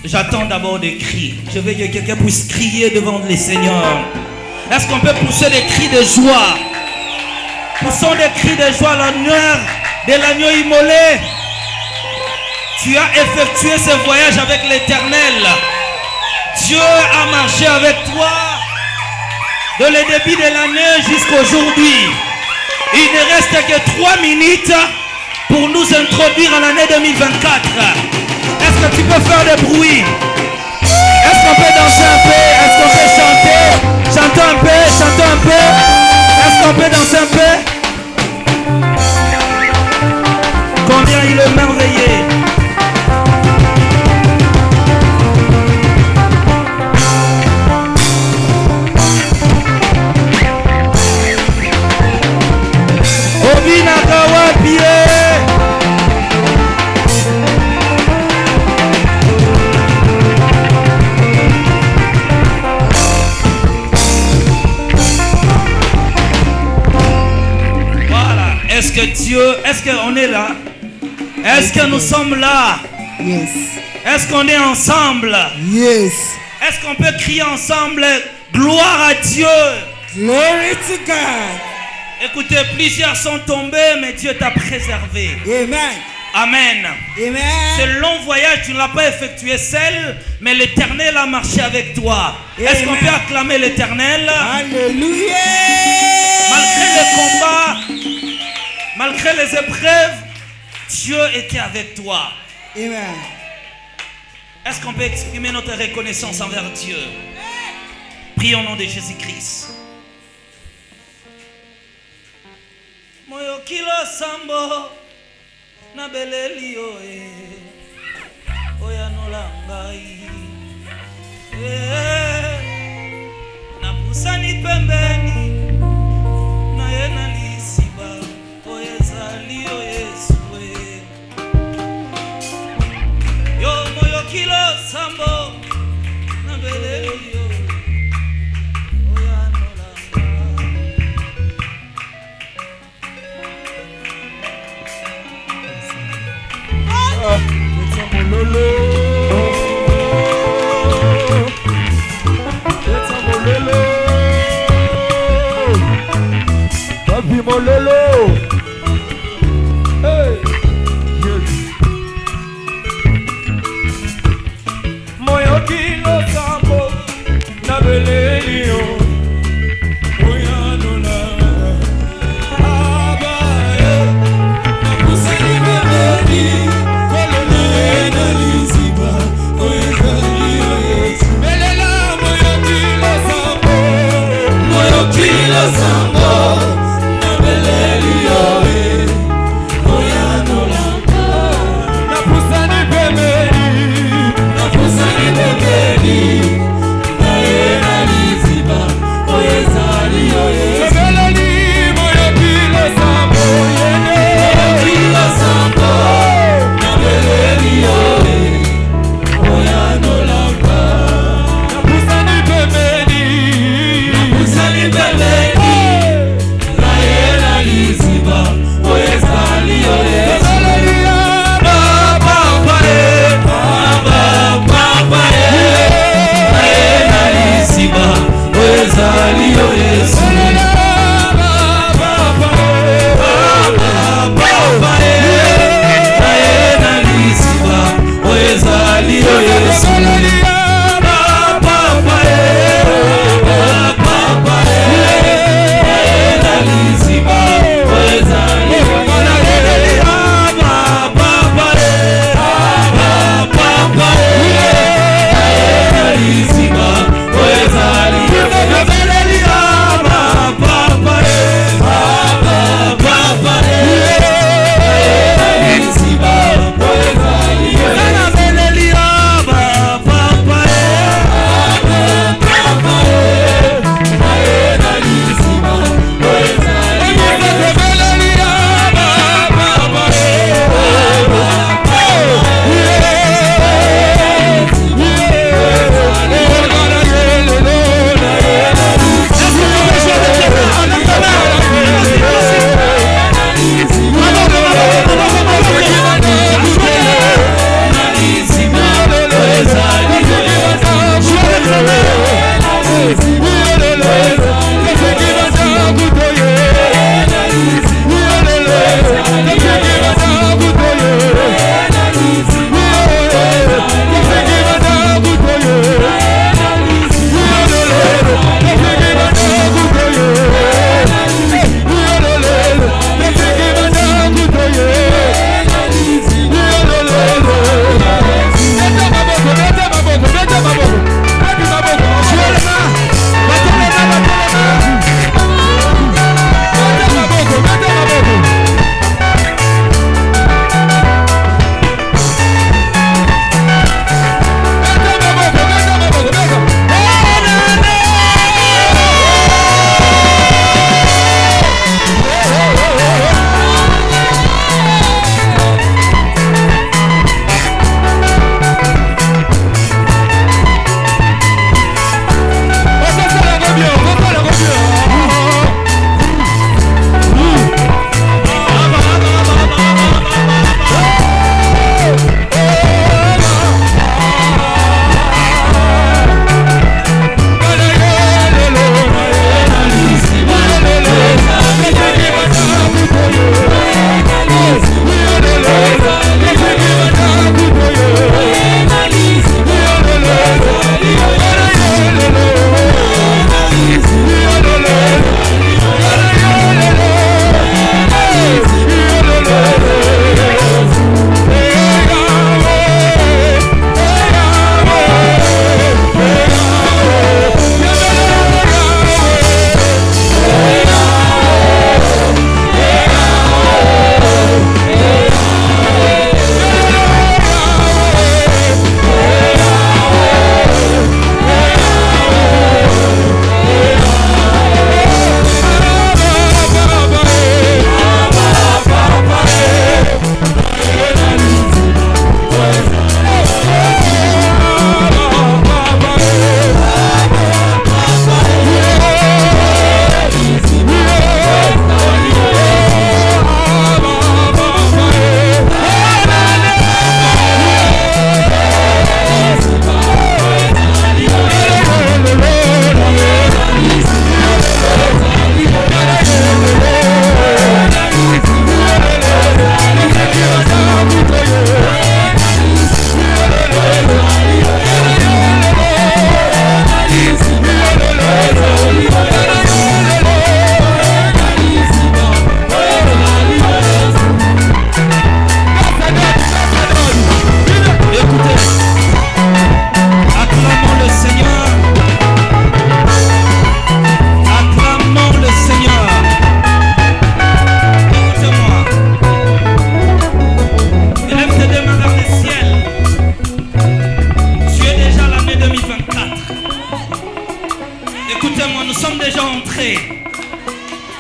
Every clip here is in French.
J'attends d'abord des cris. Je veux que quelqu'un puisse crier devant les seigneurs. Est-ce qu'on peut pousser des cris de joie? Poussons des cris de joie à l'honneur de l'agneau immolé. Tu as effectué ce voyage avec l'Éternel. Dieu a marché avec toi de le début de l'année jusqu'à aujourd'hui. Il ne reste que 3 minutes pour nous introduire à l'année 2024. Est-ce que tu peux faire des bruits? Est-ce qu'on peut danser un peu? Est-ce qu'on peut chanter? Chantons un peu, chantons un peu. Est-ce qu'on peut danser un peu? Combien il est merveilleux. Obinakawa Pie. Est-ce que Dieu, est-ce qu'on est là? Est-ce que nous sommes là? Yes. Est-ce qu'on est ensemble? Yes. Est-ce qu'on peut crier ensemble gloire à Dieu? Glory to God. Écoutez, plusieurs sont tombés, mais Dieu t'a préservé. Amen. Amen. Amen. Ce long voyage, tu ne l'as pas effectué seul, mais l'Éternel a marché avec toi. Est-ce qu'on peut acclamer l'Éternel? Alléluia. Malgré les combats, malgré les épreuves, Dieu était avec toi. Amen. Est-ce qu'on peut exprimer notre reconnaissance envers Dieu? Prions au nom de Jésus-Christ. Moyo kilo sambo na beleli oe oya nolangai na pusani pembeni na yena lisiba oye zali o Yesu yo moyo kilo sambo na beleli Papi Mololo. Hey. Moyo kilo sambo na belelio. Sambo,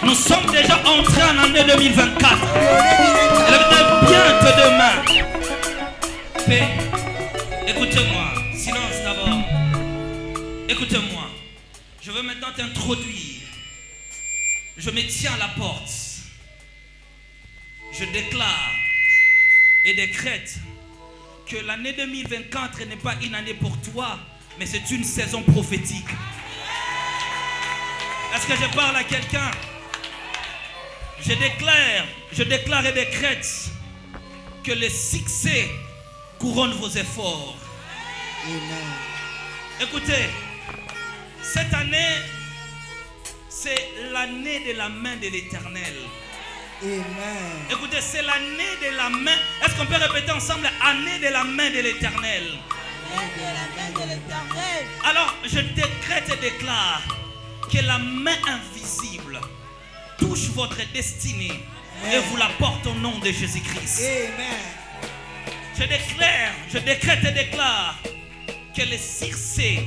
Nous sommes déjà entrés en année 2024. Lève bien tes deux mains. Paix. Écoutez-moi. Silence d'abord. Écoutez-moi. Je veux maintenant t'introduire. Je me tiens à la porte. Je déclare et décrète que l'année 2024 n'est pas une année pour toi, mais c'est une saison prophétique. Est-ce que je parle à quelqu'un? Je déclare et décrète que le succès couronne vos efforts. Amen. Écoutez, cette année, c'est l'année de la main de l'Éternel. Amen. Écoutez, c'est l'année de la main. Est-ce qu'on peut répéter ensemble? Année de la main de l'Éternel. Alors, je décrète et déclare que la main invisible touche votre destinée. Amen. Et vous la porte au nom de Jésus-Christ. Amen. Je décrète et déclare que le succès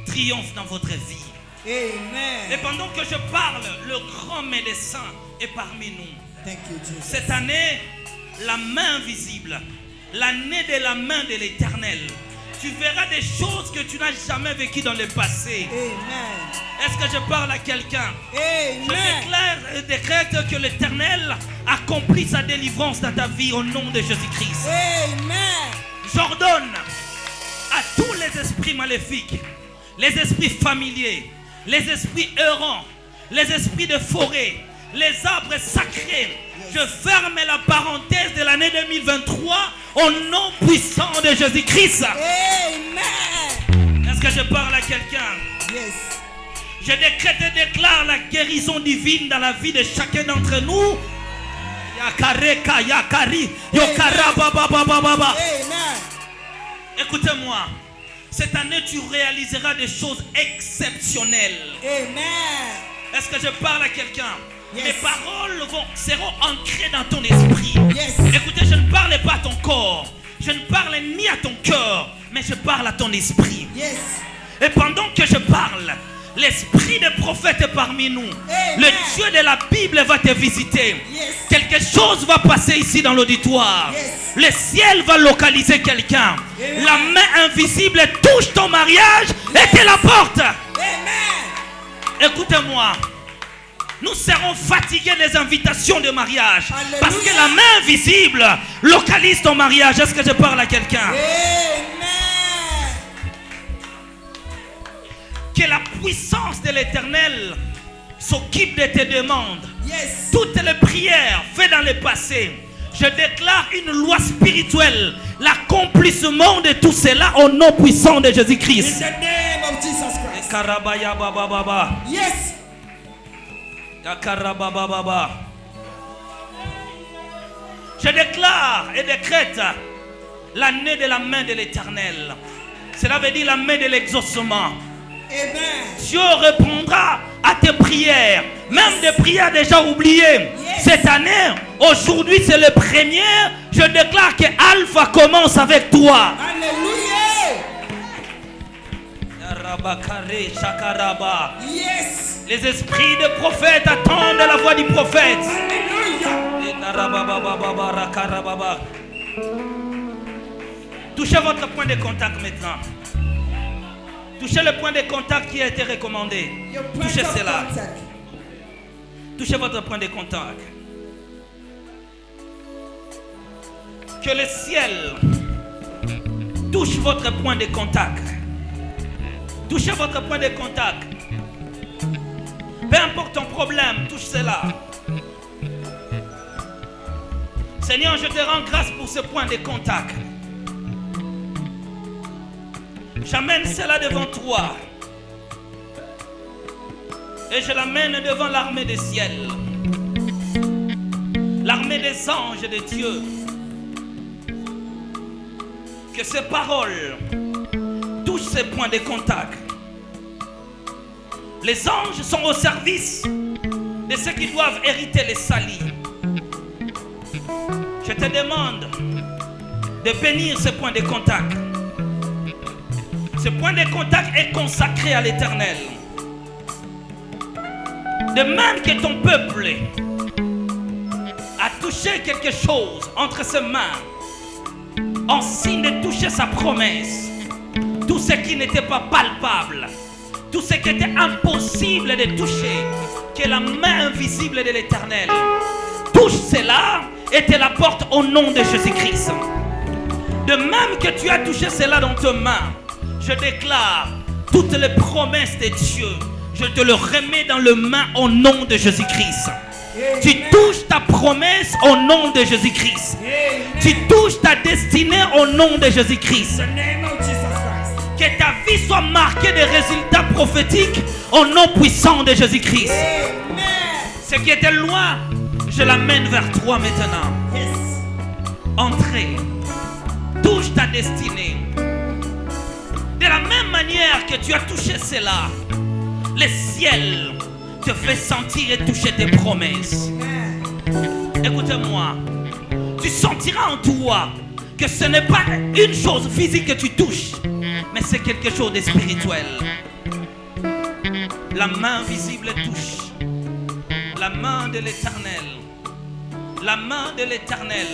triomphe dans votre vie. Amen. Et pendant que je parle, le grand médecin est parmi nous. Thank you, Jesus. Cette année, la main invisible, l'année de la main de l'Éternel. Tu verras des choses que tu n'as jamais vécues dans le passé. Amen. Est-ce que je parle à quelqu'un? Amen. Je déclare et décrète que l'Éternel accomplit sa délivrance dans ta vie au nom de Jésus-Christ. Amen. J'ordonne à tous les esprits maléfiques, les esprits familiers, les esprits errants, les esprits de forêt, les arbres sacrés. Je ferme la parenthèse de l'année 2023 au nom puissant de Jésus-Christ. Amen. Est-ce que je parle à quelqu'un? Yes. Je décrète et déclare la guérison divine dans la vie de chacun d'entre nous. Yakareka, yakari, yokara, baba, baba, baba. Amen. Écoutez-moi. Cette année, tu réaliseras des choses exceptionnelles. Amen. Est-ce que je parle à quelqu'un? Yes. Mes paroles seront ancrées dans ton esprit. Yes. Écoutez, je ne parle pas à ton corps. Je ne parle ni à ton cœur, mais je parle à ton esprit. Yes. Et pendant que je parle, l'esprit des prophètes est parmi nous. Amen. Le Dieu de la Bible va te visiter. Yes. Quelque chose va passer ici dans l'auditoire. Yes. Le ciel va localiser quelqu'un. La main invisible touche ton mariage et te la porte. Amen. Écoutez-moi. Nous serons fatigués des invitations de mariage. Alléluia. Parce que la main invisible localise ton mariage. Est-ce que je parle à quelqu'un? Amen. Que la puissance de l'Éternel s'occupe de tes demandes. Yes. Toutes les prières faites dans le passé, je déclare une loi spirituelle, l'accomplissement de tout cela au nom puissant de Jésus-Christ. In the name of Jesus Christ. Karabaya baba baba. Yes. Karababa baba. Je déclare et décrète l'année de la main de l'Éternel. Cela veut dire la main de l'exaucement. Amen. Dieu répondra à tes prières, même des prières déjà oubliées. Yes. Cette année, aujourd'hui c'est le premier. Je déclare que Alpha commence avec toi. Alléluia. Yes. Les esprits de prophètes attendent la voix du prophète. Alléluia. Touchez votre point de contact maintenant. Touchez le point de contact qui a été recommandé. Your point Touchez of cela. contact. Touchez votre point de contact. Que le ciel touche votre point de contact. Touchez votre point de contact. Peu importe ton problème, touche cela. Seigneur, je te rends grâce pour ce point de contact. J'amène cela devant toi. Et je l'amène devant l'armée des ciels. L'armée des anges de Dieu. Que ces paroles touchent ces points de contact. Les anges sont au service de ceux qui doivent hériter les salis. Je te demande de bénir ce point de contact. Ce point de contact est consacré à l'Éternel. De même que ton peuple a touché quelque chose entre ses mains, en signe de toucher sa promesse, tout ce qui n'était pas palpable, tout ce qui était impossible de toucher, que la main invisible de l'Éternel touche cela et te la porte au nom de Jésus-Christ. De même que tu as touché cela dans tes mains, je déclare toutes les promesses de Dieu, je te le remets dans les mains au nom de Jésus-Christ. Tu touches ta promesse au nom de Jésus-Christ. Tu touches ta destinée au nom de Jésus-Christ. Que ta vie soit marquée de résultats prophétiques au nom puissant de Jésus-Christ. Ce qui était loin, je l'amène vers toi maintenant. Entrez, touche ta destinée. De la même manière que tu as touché cela, le ciel te fait sentir et toucher tes promesses. Écoutez-moi, tu sentiras en toi que ce n'est pas une chose physique que tu touches, mais c'est quelque chose de spirituel. La main visible touche, la main de l'Éternel, la main de l'Éternel.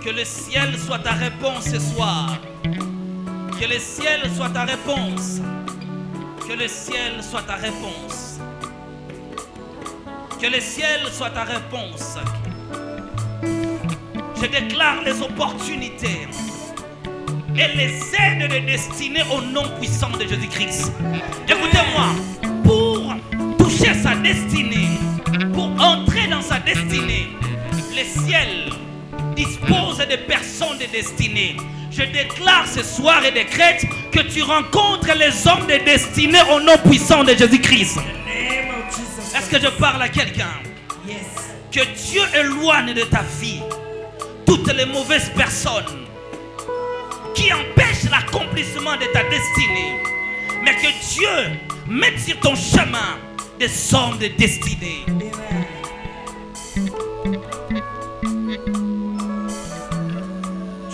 Que le ciel soit ta réponse ce soir. Que le ciel soit ta réponse. Que le ciel soit ta réponse. Que le ciel soit ta réponse. Je déclare les opportunités et les aides de destinée au nom puissant de Jésus-Christ. Écoutez-moi, pour toucher sa destinée, pour entrer dans sa destinée, le ciel dispose de personnes de destinée. Je déclare ce soir et décrète que tu rencontres les hommes de destinée au nom puissant de Jésus-Christ. Est-ce que je parle à quelqu'un? Que Dieu éloigne de ta vie toutes les mauvaises personnes qui empêchent l'accomplissement de ta destinée, mais que Dieu mette sur ton chemin des hommes de destinée.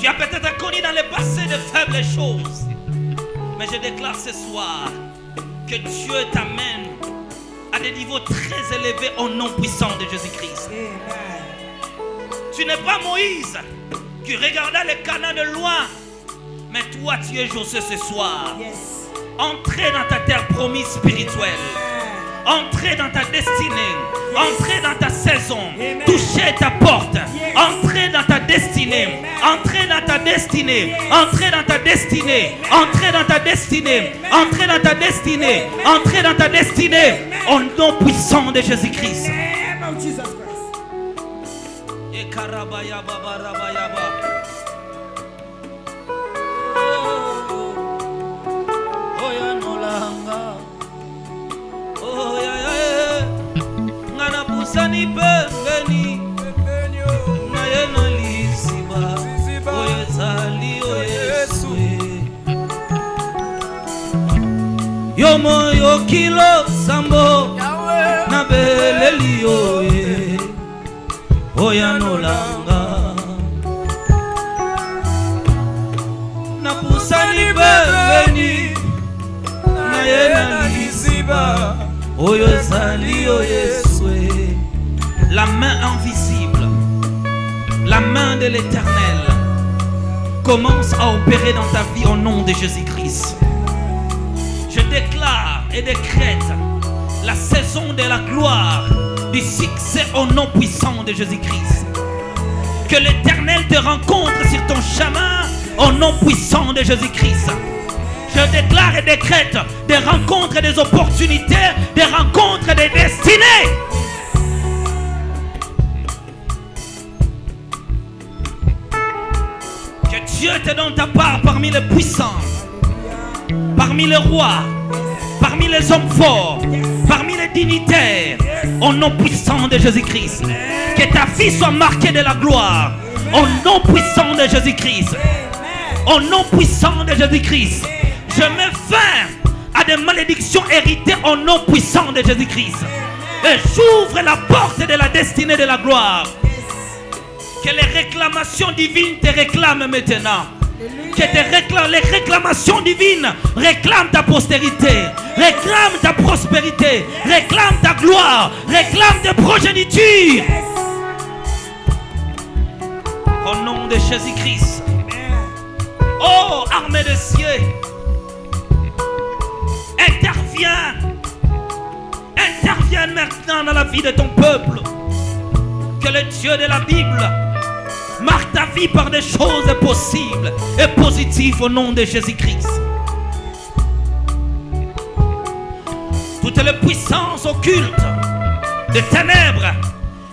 Tu as peut-être connu dans le passé de faibles choses, mais je déclare ce soir que Dieu t'amène à des niveaux très élevés au nom puissant de Jésus-Christ. Tu n'es pas Moïse qui regarda le Canaan de loin, mais toi tu es Josué ce soir. Entrez dans ta terre promise spirituelle. Entrez dans ta destinée. Entrez dans ta saison. Touchez ta porte. Entrez dans ta destinée. Entrez dans ta destinée. Entrez dans ta destinée. Entrez dans ta destinée. Entrez dans ta destinée. Entrez dans ta destinée. Au nom puissant de Jésus-Christ. Et karabaya baba rabayaba. Sani pembeni na yeno lisiba oyo zali o Yesu yomo yokilo sambo na beleli oya nolanga na pusani pembeni na yeno lisiba oyo zali o Yesu. La main invisible, la main de l'Éternel commence à opérer dans ta vie au nom de Jésus-Christ. Je déclare et décrète la saison de la gloire, du succès au nom puissant de Jésus-Christ. Que l'Éternel te rencontre sur ton chemin au nom puissant de Jésus-Christ. Je déclare et décrète des rencontres, des opportunités, des rencontres, des destinées. Dieu te donne ta part parmi les puissants, parmi les rois, parmi les hommes forts, parmi les dignitaires, au nom puissant de Jésus-Christ. Que ta vie soit marquée de la gloire, au nom puissant de Jésus-Christ. Au nom puissant de Jésus-Christ. Je mets fin à des malédictions héritées au nom puissant de Jésus-Christ. Et j'ouvre la porte de la destinée de la gloire. Que les réclamations divines te réclament maintenant. Que les réclamations divines réclament ta postérité, réclament ta prospérité, réclament ta gloire, réclament ta progéniture. Au nom de Jésus-Christ. Oh, armée des cieux, interviens maintenant dans la vie de ton peuple. Que le Dieu de la Bible marque ta vie par des choses possibles et positives au nom de Jésus-Christ. Toutes les puissances occultes des ténèbres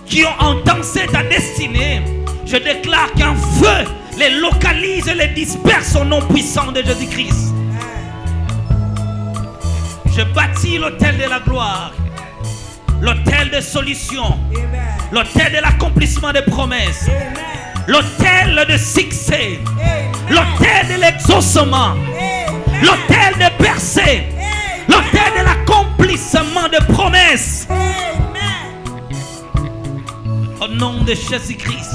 qui ont entendu ta destinée, je déclare qu'un feu les localise et les disperse au nom puissant de Jésus-Christ. Je bâtis l'autel de la gloire, l'autel des solutions, l'autel de l'accomplissement des promesses, l'autel de succès, l'autel de l'exaucement, l'autel de percée, l'autel de l'accomplissement des promesses. Au nom de Jésus-Christ.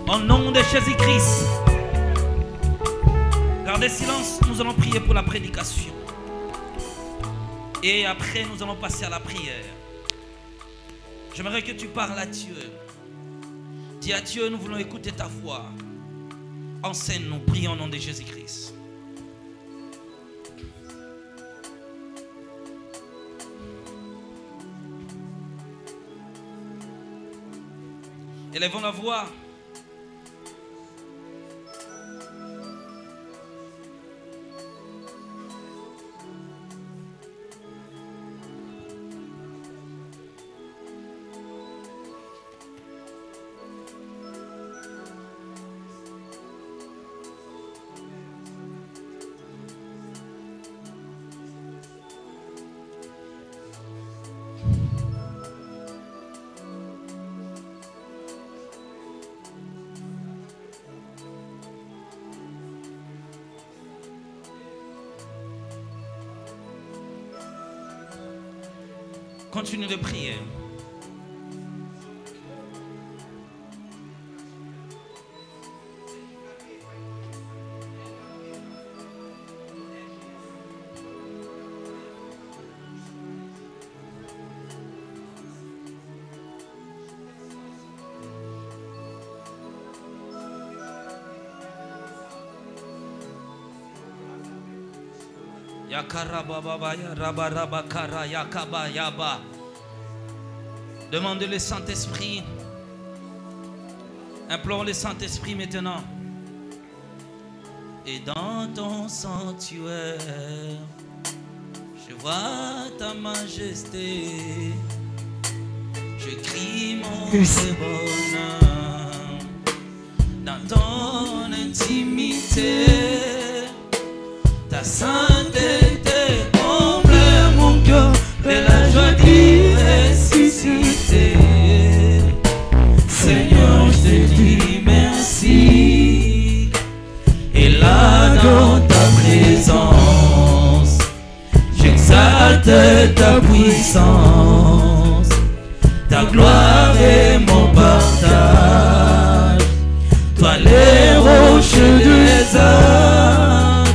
Au nom de Jésus-Christ. Gardez silence, nous allons prier pour la prédication. Et après, nous allons passer à la prière. J'aimerais que tu parles à Dieu. Dis à Dieu, nous voulons écouter ta voix. Enseigne-nous, prions au nom de Jésus-Christ. Élevons la voix. Continue de prier. Demande le Saint-Esprit. Implore le Saint-Esprit maintenant. Et dans ton sanctuaire, je vois ta majesté. Je crie mon bonheur dans ton intimité. Ta sainteté comble mon cœur de la joie d'y ressusciter. Seigneur, je te dis merci. Et là dans ta présence, j'exalte ta puissance. Ta gloire est mon partage. Toi les roches des âges,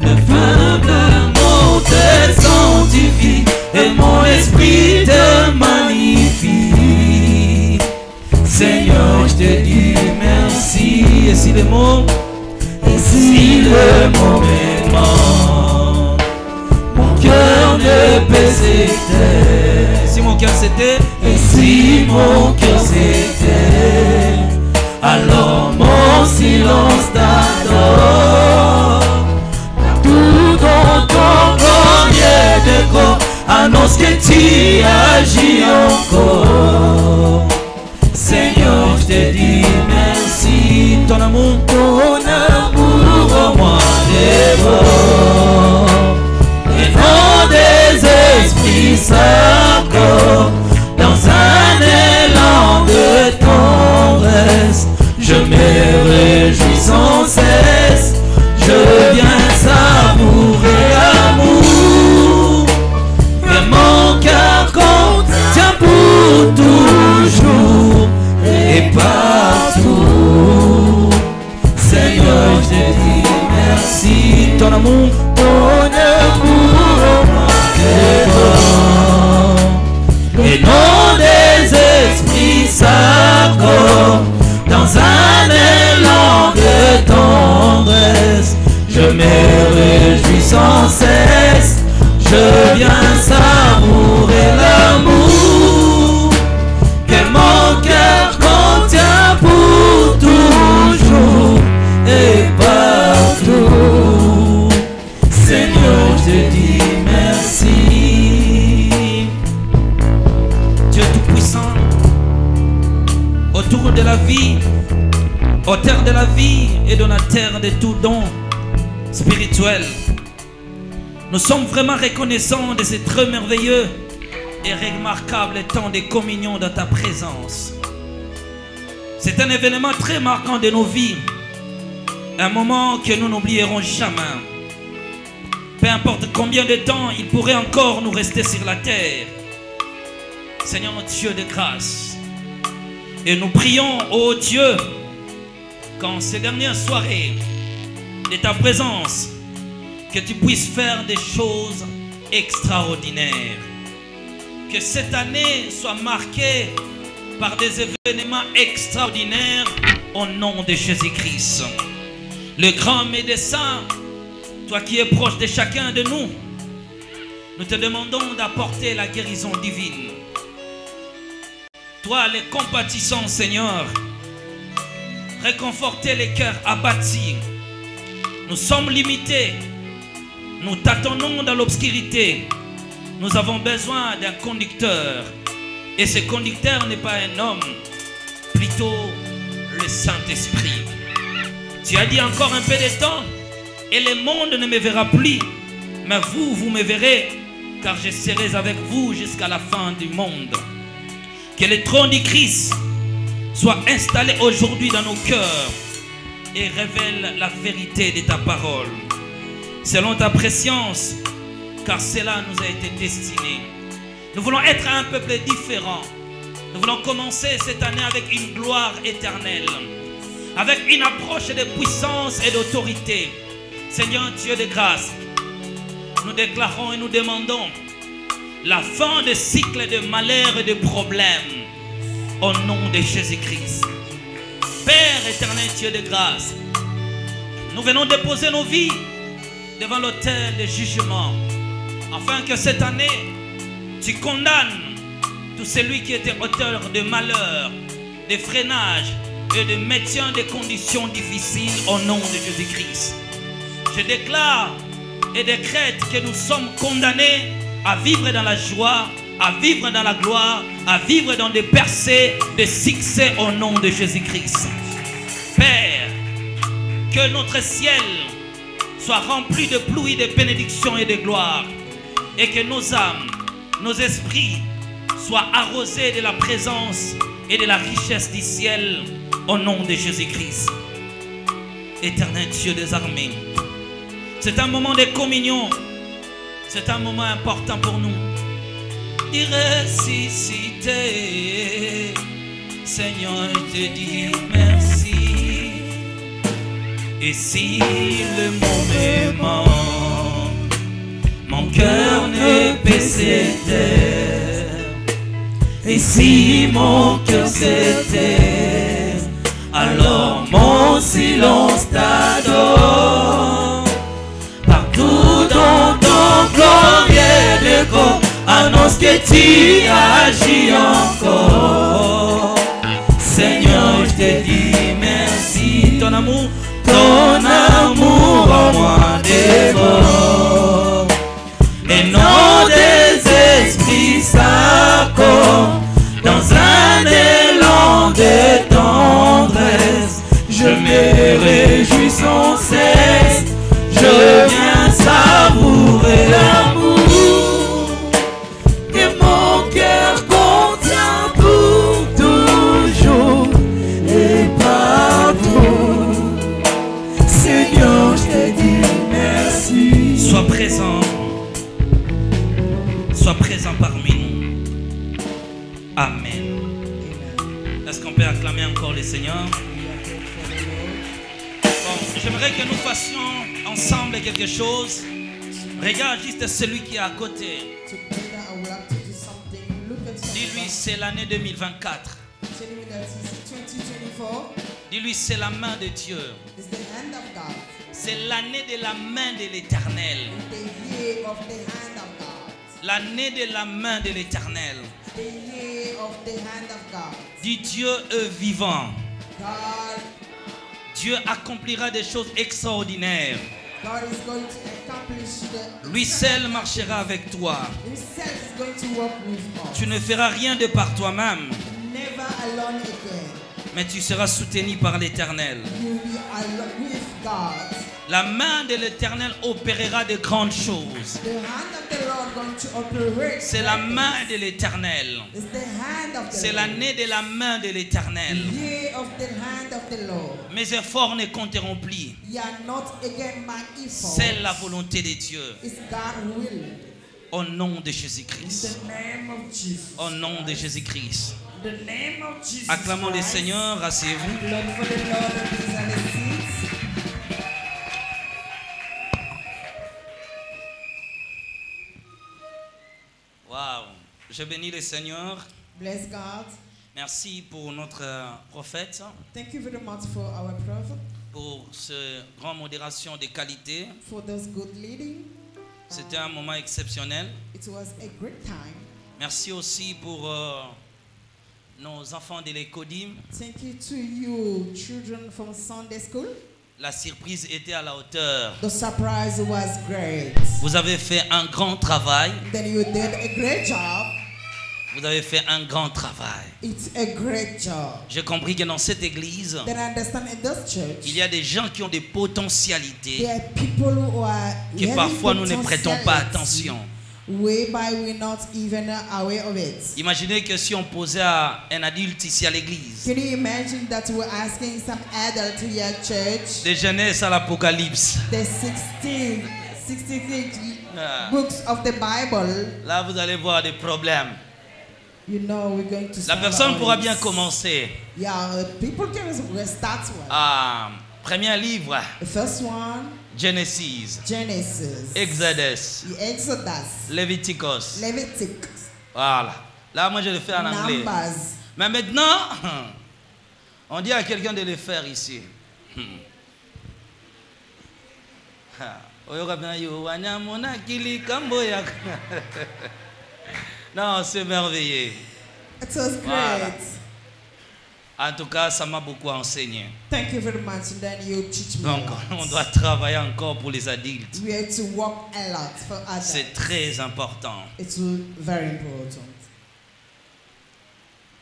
le firmament te sanctifie et mon esprit te magnifie. Seigneur, je te dis merci. Et si le mot, m'aimant, mon cœur ne peut s'éteindre. Si mon cœur s'était, et si mon cœur s'était, alors mon silence t'adore. Tout dans ton glorieux de corps annonce que tu agis encore. Seigneur, je te dis merci. Ton amour au moi dévore. Et non des esprits s'accordent dans un élan de tendresse. Je me réjouis sans cesse. Je viens savourer amour. Et mon cœur contient pour ton amour, et non des esprits sacres, dans un élan de tendresse, je me réjouis sans cesse, je viens savourer l'amour que mon cœur contient pour toujours et partout. Seigneur, je te dis merci. Dieu Tout-Puissant, autour de la vie, auteur de la vie et donateur de tout don spirituel, nous sommes vraiment reconnaissants de ce très merveilleux et remarquable temps de communion dans ta présence. C'est un événement très marquant de nos vies, un moment que nous n'oublierons jamais. Peu importe combien de temps il pourrait encore nous rester sur la terre, Seigneur notre Dieu de grâce, et nous prions, ô Dieu, qu'en ces dernières soirées de ta présence, que tu puisses faire des choses extraordinaires. Que cette année soit marquée par des événements extraordinaires au nom de Jésus-Christ. Le grand médecin, toi qui es proche de chacun de nous, nous te demandons d'apporter la guérison divine. Toi, le compatissant Seigneur, réconforter les cœurs abattus. Nous sommes limités. Nous tâtonnons dans l'obscurité. Nous avons besoin d'un conducteur. Et ce conducteur n'est pas un homme, plutôt le Saint-Esprit. Tu as dit encore un peu de temps, et le monde ne me verra plus. Mais vous, vous me verrez, car je serai avec vous jusqu'à la fin du monde. Que le trône du Christ soit installé aujourd'hui dans nos cœurs et révèle la vérité de ta parole. Selon ta préscience, car cela nous a été destiné. Nous voulons être un peuple différent. Nous voulons commencer cette année avec une gloire éternelle, avec une approche de puissance et d'autorité. Seigneur Dieu de grâce, nous déclarons et nous demandons la fin des cycles de malheur et de problèmes au nom de Jésus-Christ. Père éternel Dieu de grâce, nous venons déposer nos vies devant l'autel de jugement, afin que cette année, tu condamnes tout celui qui était auteur de malheur, de freinage et de maintien des conditions difficiles au nom de Jésus-Christ. Je déclare et décrète que nous sommes condamnés à vivre dans la joie, à vivre dans la gloire, à vivre dans des percées de succès au nom de Jésus-Christ. Père, que notre ciel soit rempli de pluie, de bénédictions et de gloire, et que nos âmes, nos esprits soient arrosés de la présence et de la richesse du ciel au nom de Jésus-Christ. Éternel Dieu des armées, c'est un moment de communion, c'est un moment important pour nous. De ressusciter, Seigneur, je te dis merci. Et si le moment, mon cœur ne peut s'éteindre, et si mon cœur s'éteint, alors mon silence t'adore. Partout dans ton glorieux décor, annonce que tu agis encore. Seigneur, je te dis merci. Ton amour en moi dévore. Et non des esprits sacres, dans un élan de tendresse, je me réjouis sans cesse, je viens savourer l'amour que mon cœur contient pour toujours et partout. Seigneur, je te dis merci. Sois présent parmi nous. Amen. Est-ce qu'on peut acclamer encore le Seigneur? Bon. J'aimerais que nous fassions ensemble quelque chose. Regarde juste celui qui est à côté. Together, I would like to do something. Look at Dis-lui, c'est l'année 2024. Tell me that it's 2024 Dis-lui, c'est la main de Dieu. is the hand of God. C'est l'année de la main de l'Éternel. The year of the hand of God. L'année de la main de l'Éternel. The year of the hand of God. Dis Dieu est vivant. God, Dieu accomplira des choses extraordinaires. God is going to accomplish the Lui seul marchera avec toi. Himself is going to work with us. Tu ne feras rien de par toi-même, Never alone again. mais tu seras soutenu par l'Éternel. You will be alone with God. La main de l'Éternel opérera de grandes choses. The hand of the Lord going to operate. C'est la main de l'Éternel. It's the hand of the C'est Lord. l'année de la main de l'Éternel. Year of the hand of the Lord. Mes efforts ne compteront plus. You are not again my efforts. C'est la volonté de Dieu. It's God's will. Au nom de In Jésus-Christ. the name of Jesus. Au nom de Jésus-Christ. In the name of Jesus. Acclamons le Christ. Seigneur, asseyez-vous. Lord for the Lord of His and His seats. Waouh. Je bénis le Seigneur. Bless God. Merci pour notre prophète, Thank you very much for our prophet, pour ce grand modération de qualité. for this good leading. C'était un moment exceptionnel. It was a great time. Merci aussi pour nos enfants de l'Écodim. Thank you to you, children from Sunday school. La surprise était à la hauteur. The surprise was great. Vous avez fait un grand travail. Then you did a great job. Vous avez fait un grand travail. It's a great job. J'ai compris que dans cette église, Then I understand in this church, il y a des gens qui ont des potentialités there are people who are que having parfois nous ne prêtons pas potentiality, attention. whereby we're not even aware of it. Imaginez que si on posait à un adulte ici à l'église, Can you imagine that we're asking some adult to your church, de Genèse à l'Apocalypse, the 66 Ah. books of the Bible, là vous allez voir des problèmes. you know we're going to La start personne on pourra it. bien commencer. Yeah, people can start one. Premier livre, The first one, Genesis, Genesis, Exodus, the Exodus, Leviticus. Leviticus, Voilà. Là, moi, je le fais en anglais. Numbers. Mais maintenant, on dit à quelqu'un de le faire ici. Non, c'est merveilleux. It was great. Voilà. En tout cas, ça m'a beaucoup enseigné. Thank you very much. And then you teach me. Donc, a lot. on doit travailler encore pour les adultes. We have to work a lot for others. C'est très important. It's very important.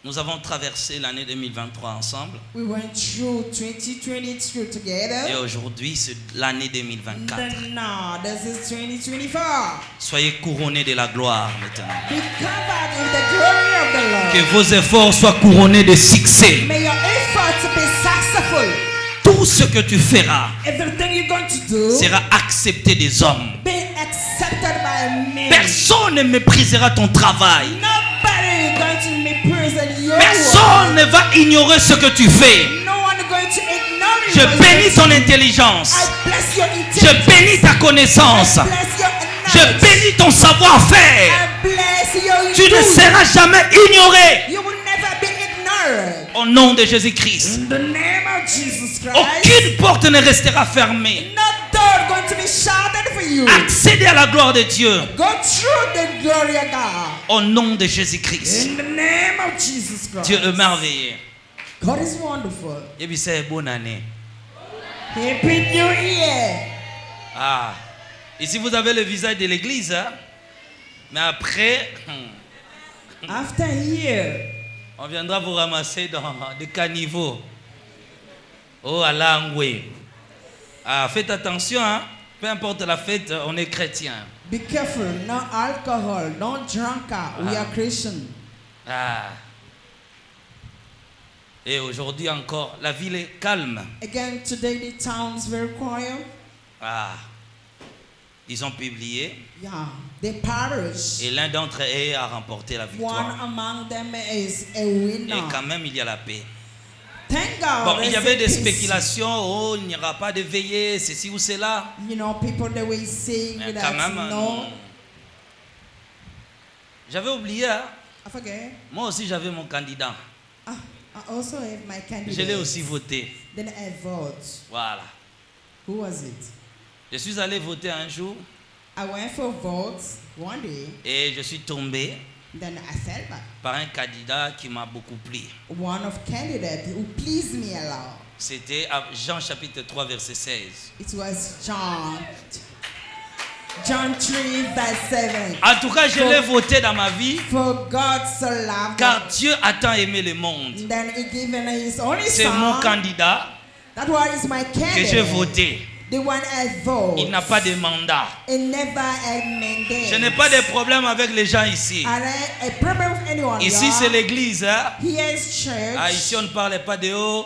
Nous avons traversé l'année 2023 ensemble. We went through 2023 Et together. aujourd'hui, c'est l'année 2024. Then now, this is 2024. Soyez couronnés de la gloire maintenant. Be covered with the glory of the Lord. Que vos efforts soient couronnés de succès. May your efforts be successful. Tout ce que tu feras Everything you're going to do sera accepté des hommes. be accepted by me. Personne ne méprisera ton travail. Nobody is going to méprise your Personne ne va ignorer ce que tu fais. work. No one is going to ignore you. Je bénis ton intelligence. I bless your Je intelligence. bénis ta connaissance. I bless your Je knowledge. bénis ton savoir-faire. I bless your Tu ne youth. seras jamais ignoré. You will never be ignored. Au nom de Jésus-Christ. In the name of Jesus Christ. Aucune porte ne restera fermée. No door going to be shouted for you. Accédez à la gloire de Dieu. Go through the glory of God. Au nom de Jésus-Christ. In the name of Jesus Christ. Dieu est merveilleux. God is wonderful. Et puis c'est bonne année. Happy New Year. Ah. Ici vous avez le visage de l'église. Hein? Mais après, After here, on viendra vous ramasser dans des caniveaux. Oh, à l'angoué. Ah, faites attention, hein? Peu importe la fête, on est chrétien. be careful. No alcohol. No drunkard. We are Christian. Ah. Et aujourd'hui encore, la ville est calme. Again, today the town is very quiet. Ah. Ils ont publié Yeah, they perish. et l'un d'entre eux a remporté la One victoire. among them is a Et winner. quand même, il y a la paix. Thank God. Bon, il y avait des there's a peace. spéculations, oh, il n'y aura pas de veillée, ceci ou cela. You know, people they will say Mais that quand même, no. J'avais oublié, hein. I forget. Moi aussi j'avais mon candidat. I also have my candidate. Je l'ai aussi voté. Then I vote. Voilà. Who was it? Je suis allé voter un jour I went for vote one day. et je suis tombé Then I fell back. par un candidat qui m'a beaucoup plu. One of candidates who pleased me a lot. C'était à Jean chapitre 3 verset 16. It was John 3 verse 7. En tout cas, je l'ai voté dans ma vie For God so loved car Dieu a tant aimé le monde. then he given his only C'est son. mon candidat That one is my que candidate. j'ai voté. The one I vote. Il n'a pas de mandat. It never had mandate. Je n'ai pas de problème avec les gens ici. And a problem with anyone. Ici, y'all. c'est l'église. Hein? Here's church. Ah, ici, on ne parle pas de haut.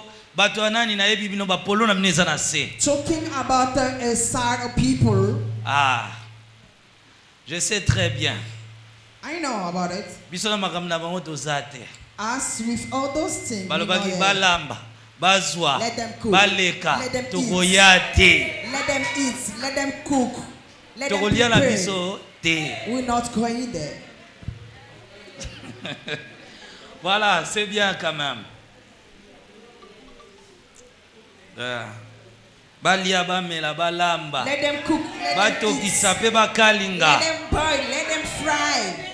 Talking about a side of people. Ah, je sais très bien. I know about it. As with all those things. Balamba, bazwa, Let them cook. baleka, Let them togoyate. Let them eat. Let them cook. Let them Togolia la prepare. biso te. We're not going there. Voilà, c'est bien quand même. Balia bamela balamba. Let them cook. Let them Bato eat. kisape bakalinga. Let them boil. Let them fry.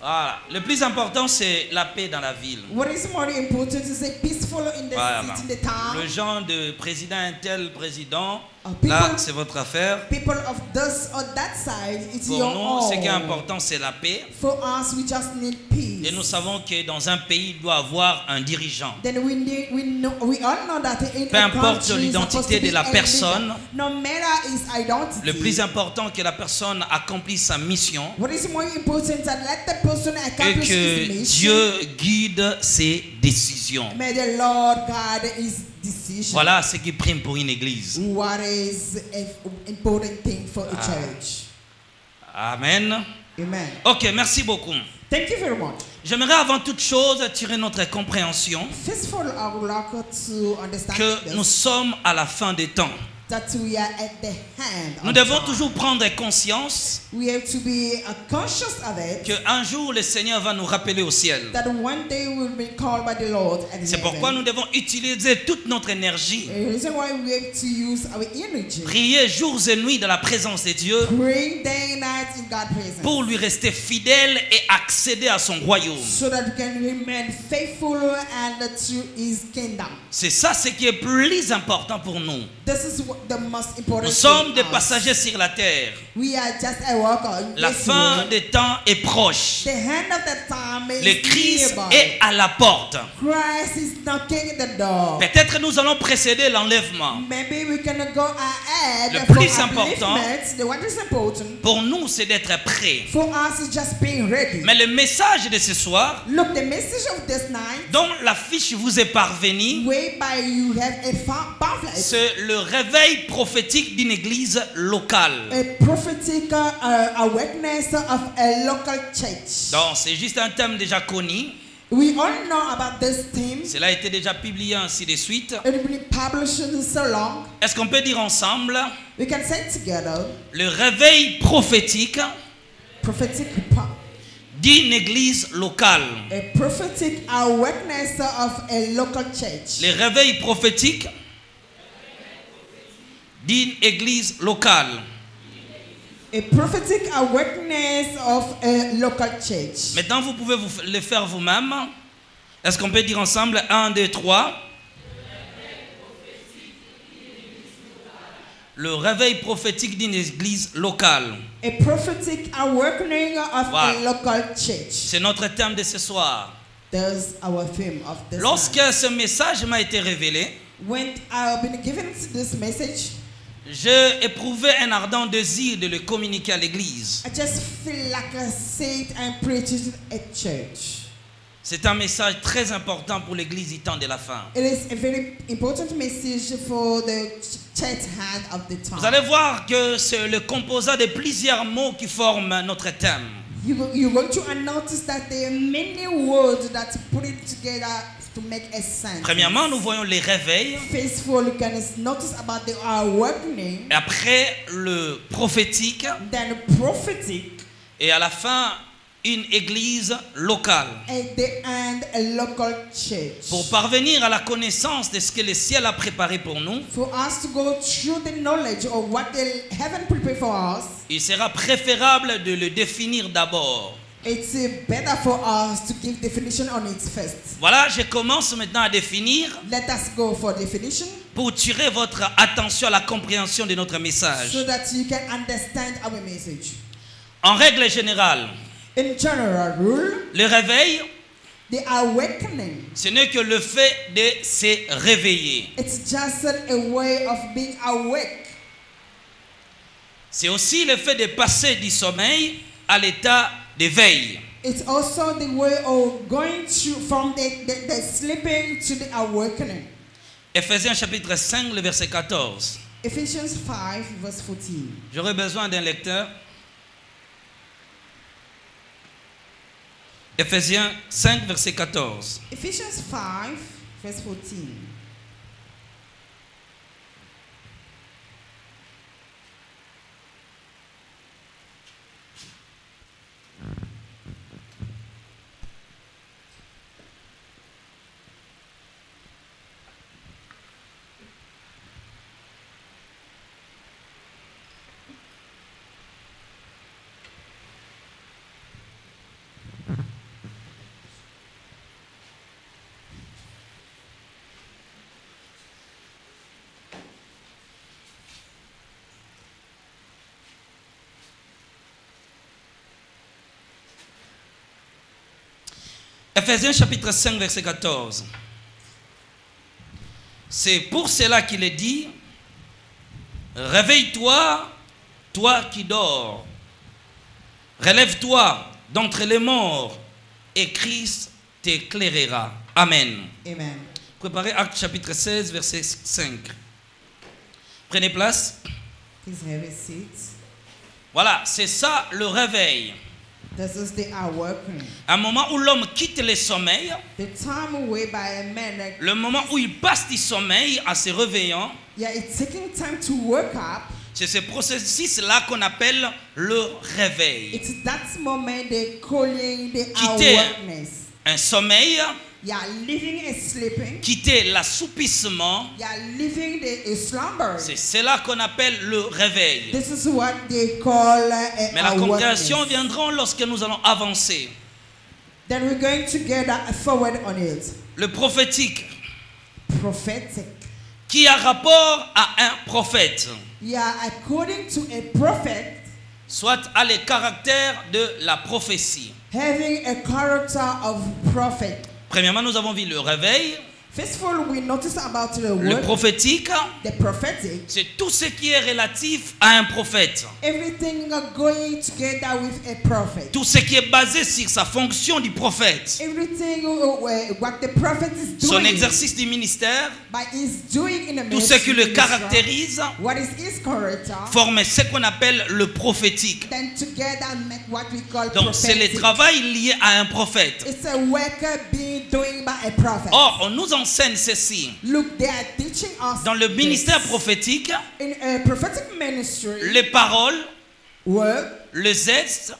Voilà. Le plus important, c'est la paix dans la ville. What is more important is a peaceful in the Voilà. city, in the town. Le genre de président, un tel président, People- là, c'est votre affaire. People of this or that side, it's Pour your nous, own. ce qui est important, c'est la paix. For us, we just need peace. Et nous savons que dans un pays, il doit avoir un dirigeant. Then we all know that in Peu a importe country, l'identité de la personne, no matter his identity, le plus important que la personne accomplisse sa mission what is more important that let the person et accomplish que his mission. Dieu guide ses décisions. May the Lord guide his decision. Voilà ce qui prime pour une église. What is an important thing for a church. Amen. Amen. Ok, merci beaucoup. Thank you very much. J'aimerais avant toute chose tirer notre compréhension First of all, I would like to understand que this, nous sommes à la fin des temps. that we are at the hand Nous of devons God. toujours prendre conscience We have to be conscious of it. qu'un jour le Seigneur va nous rappeler au ciel. That one day we'll be called by the Lord at C'est pourquoi nous devons utiliser toute notre énergie, The reason why we have to use our energy, prier jours et nuits dans la présence de Dieu praying day and night in God's presence, pour lui rester fidèle et accéder à son royaume. so that we can remain faithful and to His kingdom. C'est ça ce qui est plus important pour nous. This is the most important. Nous sommes thing des us. passagers sur la terre. We are just a worker. in La this fin world. des temps est proche. The hand of the time is Le Christ nearby. est à la porte. Christ is knocking at the door. Peut-être nous allons précéder l'enlèvement. Maybe we can go ahead. Le for plus important- upliftment. What is important Pour nous, c'est d'être prêts. for us is just being ready. Mais le message de ce soir, Look, the message of this night, dont l'affiche vous est parvenue, whereby you have a pamphlet, c'est le réveil prophétique d'une église locale. a prophetic awareness of a local church. Donc, c'est juste un thème déjà connu. We all know about this theme. Cela a été déjà publié ainsi de suite. It's been published in so long. Est-ce qu'on peut dire ensemble We can say together, le réveil prophétique prophetic d'une église locale? a prophetic awareness of a local church. Le réveil prophétique d'une église locale. A prophetic awareness of a local church. Maintenant, vous pouvez le faire vous-même. Est-ce qu'on peut dire ensemble 1, 2, 3? Le réveil prophétique d'une église locale. A prophetic awakening of Voilà. a local church. C'est notre thème de ce soir. That's our theme of this Lorsque night. ce message m'a été révélé, When I've been given this message, j'ai éprouvé un ardent désir de le communiquer à l'église. I just feel like I say it and preach it at church. C'est un message très important pour l'église du temps de la fin. It is a very important message for the church hand of the time. Vous allez voir que c'est le composant de plusieurs mots qui forment notre thème. you're going to notice that there are many words that put it together to make a sense. Premièrement, nous voyons les réveils. First of all, you can notice about the awakening. Après, le prophétique. Then prophetic. Et à la fin, une église locale. At the end, a local church. Pour parvenir à la connaissance de ce que le ciel a préparé pour nous, For us to go through the knowledge of what the heaven prepared for us, il sera préférable de le définir d'abord. it's better for us to give definition on it first. Voilà, je commence maintenant à définir Let us go for definition pour tirer votre attention à la compréhension de notre message. so that you can understand our message. En règle générale, In general rule, le réveil, the awakening, ce n'est que le fait de se réveiller. it's just a way of being awake. C'est aussi le fait de passer du sommeil à l'état d'éveil. It's also the way of going to from the sleeping to the awakening. Ephésiens chapitre 5, le verset 14. Ephesians 5 verse 14. J'aurais besoin d'un lecteur. Ephésiens 5, verset 14. Ephesians 5 verse 14. Ephésiens chapitre 5, verset 14. C'est pour cela qu'il est dit, réveille-toi, toi qui dors. Relève-toi d'entre les morts et Christ t'éclairera. Amen. Amen. Préparez Actes chapitre 16, verset 5. Prenez place. Please have a seat. Voilà, c'est ça le réveil. This is the awakening. Un moment où l'homme quitte le sommeil, The time away by a man that, le moment où il passe du sommeil à se réveillant, yeah, it's taking time to wake up. c'est ce processus-là qu'on appelle le réveil. It's that moment they calling the Quitter awakeness. un sommeil, Yeah, living and sleeping. quitter l'assoupissement, Yeah, living the slumber. c'est cela qu'on appelle le réveil. This is what they call Mais la awakeness. congrégation viendra lorsque nous allons avancer. Then we're going to get forward on it. Le prophétique, Prophetic. qui a rapport à un prophète, Yeah, according to a prophet, soit a le caractère de la prophétie. having a character of prophet. Premièrement, nous avons vu le réveil. First of all, we notice about the Le word, prophétique, the prophetic. c'est tout ce qui est relatif à un prophète. Everything going together with a prophet. Tout ce qui est basé sur sa fonction du prophète. Everything what the prophet is Son doing, exercice du ministère, but is doing in a tout ce qui le ministry, caractérise, what is his character, forme ce qu'on appelle le prophétique. then together make what we call Donc c'est le prophetic. travail lié à un prophète. It's a work being doing by a prophet. Or, on nous enseigne ceci. Look, they are teaching us Dans le ministère this. prophétique, In a prophetic ministry, les paroles, word, les gestes,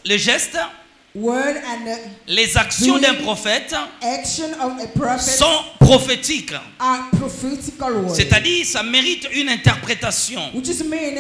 word and les actions d'un prophète action of a prophet sont prophétiques. are prophetical words. C'est-à-dire, ça mérite une interprétation. Which is mean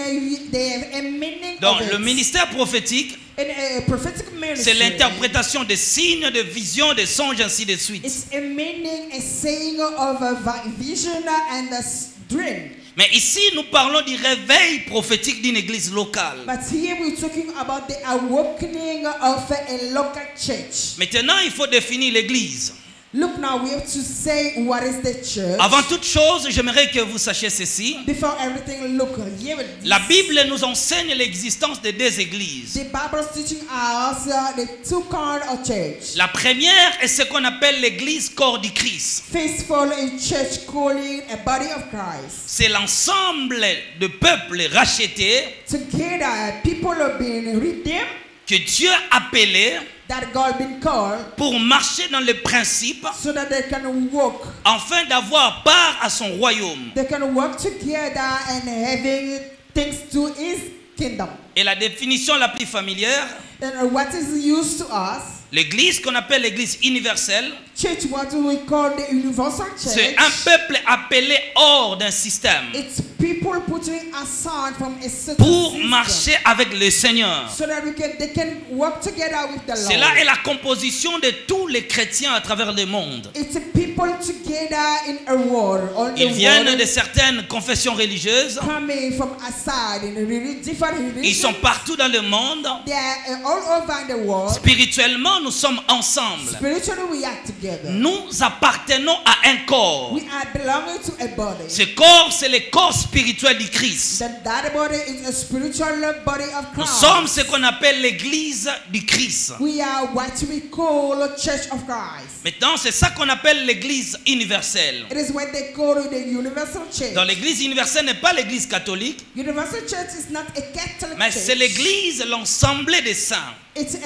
they have a meaning Donc, of le it. ministère prophétique, In a prophetic ministry, c'est l'interprétation des signes, de visions, de songes, ainsi de suite. it's a meaning, a saying of a vision and a dream. Mais ici, nous parlons du réveil prophétique d'une église locale. But here we're talking about the awakening of a local church. Maintenant, il faut définir l'église. Look now, we have to say what is the church. Avant toute chose, j'aimerais que vous sachiez ceci. Before everything, look here. With this. La Bible nous enseigne l'existence de deux églises. The Bible is teaching us the two kinds of church. La première est ce qu'on appelle l'église corps du Christ. Faithful in church calling a body of Christ. C'est l'ensemble de peuples rachetés Together, people are being redeemed que Dieu a appelés that God been called pour marcher dans le principe so that they can walk. afin d'avoir part à son royaume. They can work together and having things to His kingdom. Et la définition la plus familière, And what is used to us, l'église qu'on appelle l'église universelle, church, what we call the universal c'est church, un peuple appelé hors d'un système it's people putting aside from a certain pour system marcher avec le Seigneur. so that they can work together with the Cela Lord. est la composition de tous les chrétiens à travers le monde. It's people together in a world. All the Ils viennent world de certaines confessions religieuses. coming from aside in really different Ils religions. sont partout dans le monde. They are all over the world. Spirituellement, nous sommes ensemble. Spiritually, we are together. Nous appartenons à un corps. We are belonging to a body. Ce corps, c'est le corps spirituel du Christ. That body is a spiritual body of Nous Christ. sommes ce qu'on appelle l'église du Christ. We are what we call a church of Christ. Maintenant, c'est ça qu'on appelle l'église universelle. It is what they call the universal church. Dans l'église universelle n'est pas l'église catholique, Universal church is not a Catholic mais church. c'est l'église, l'ensemble des saints. It's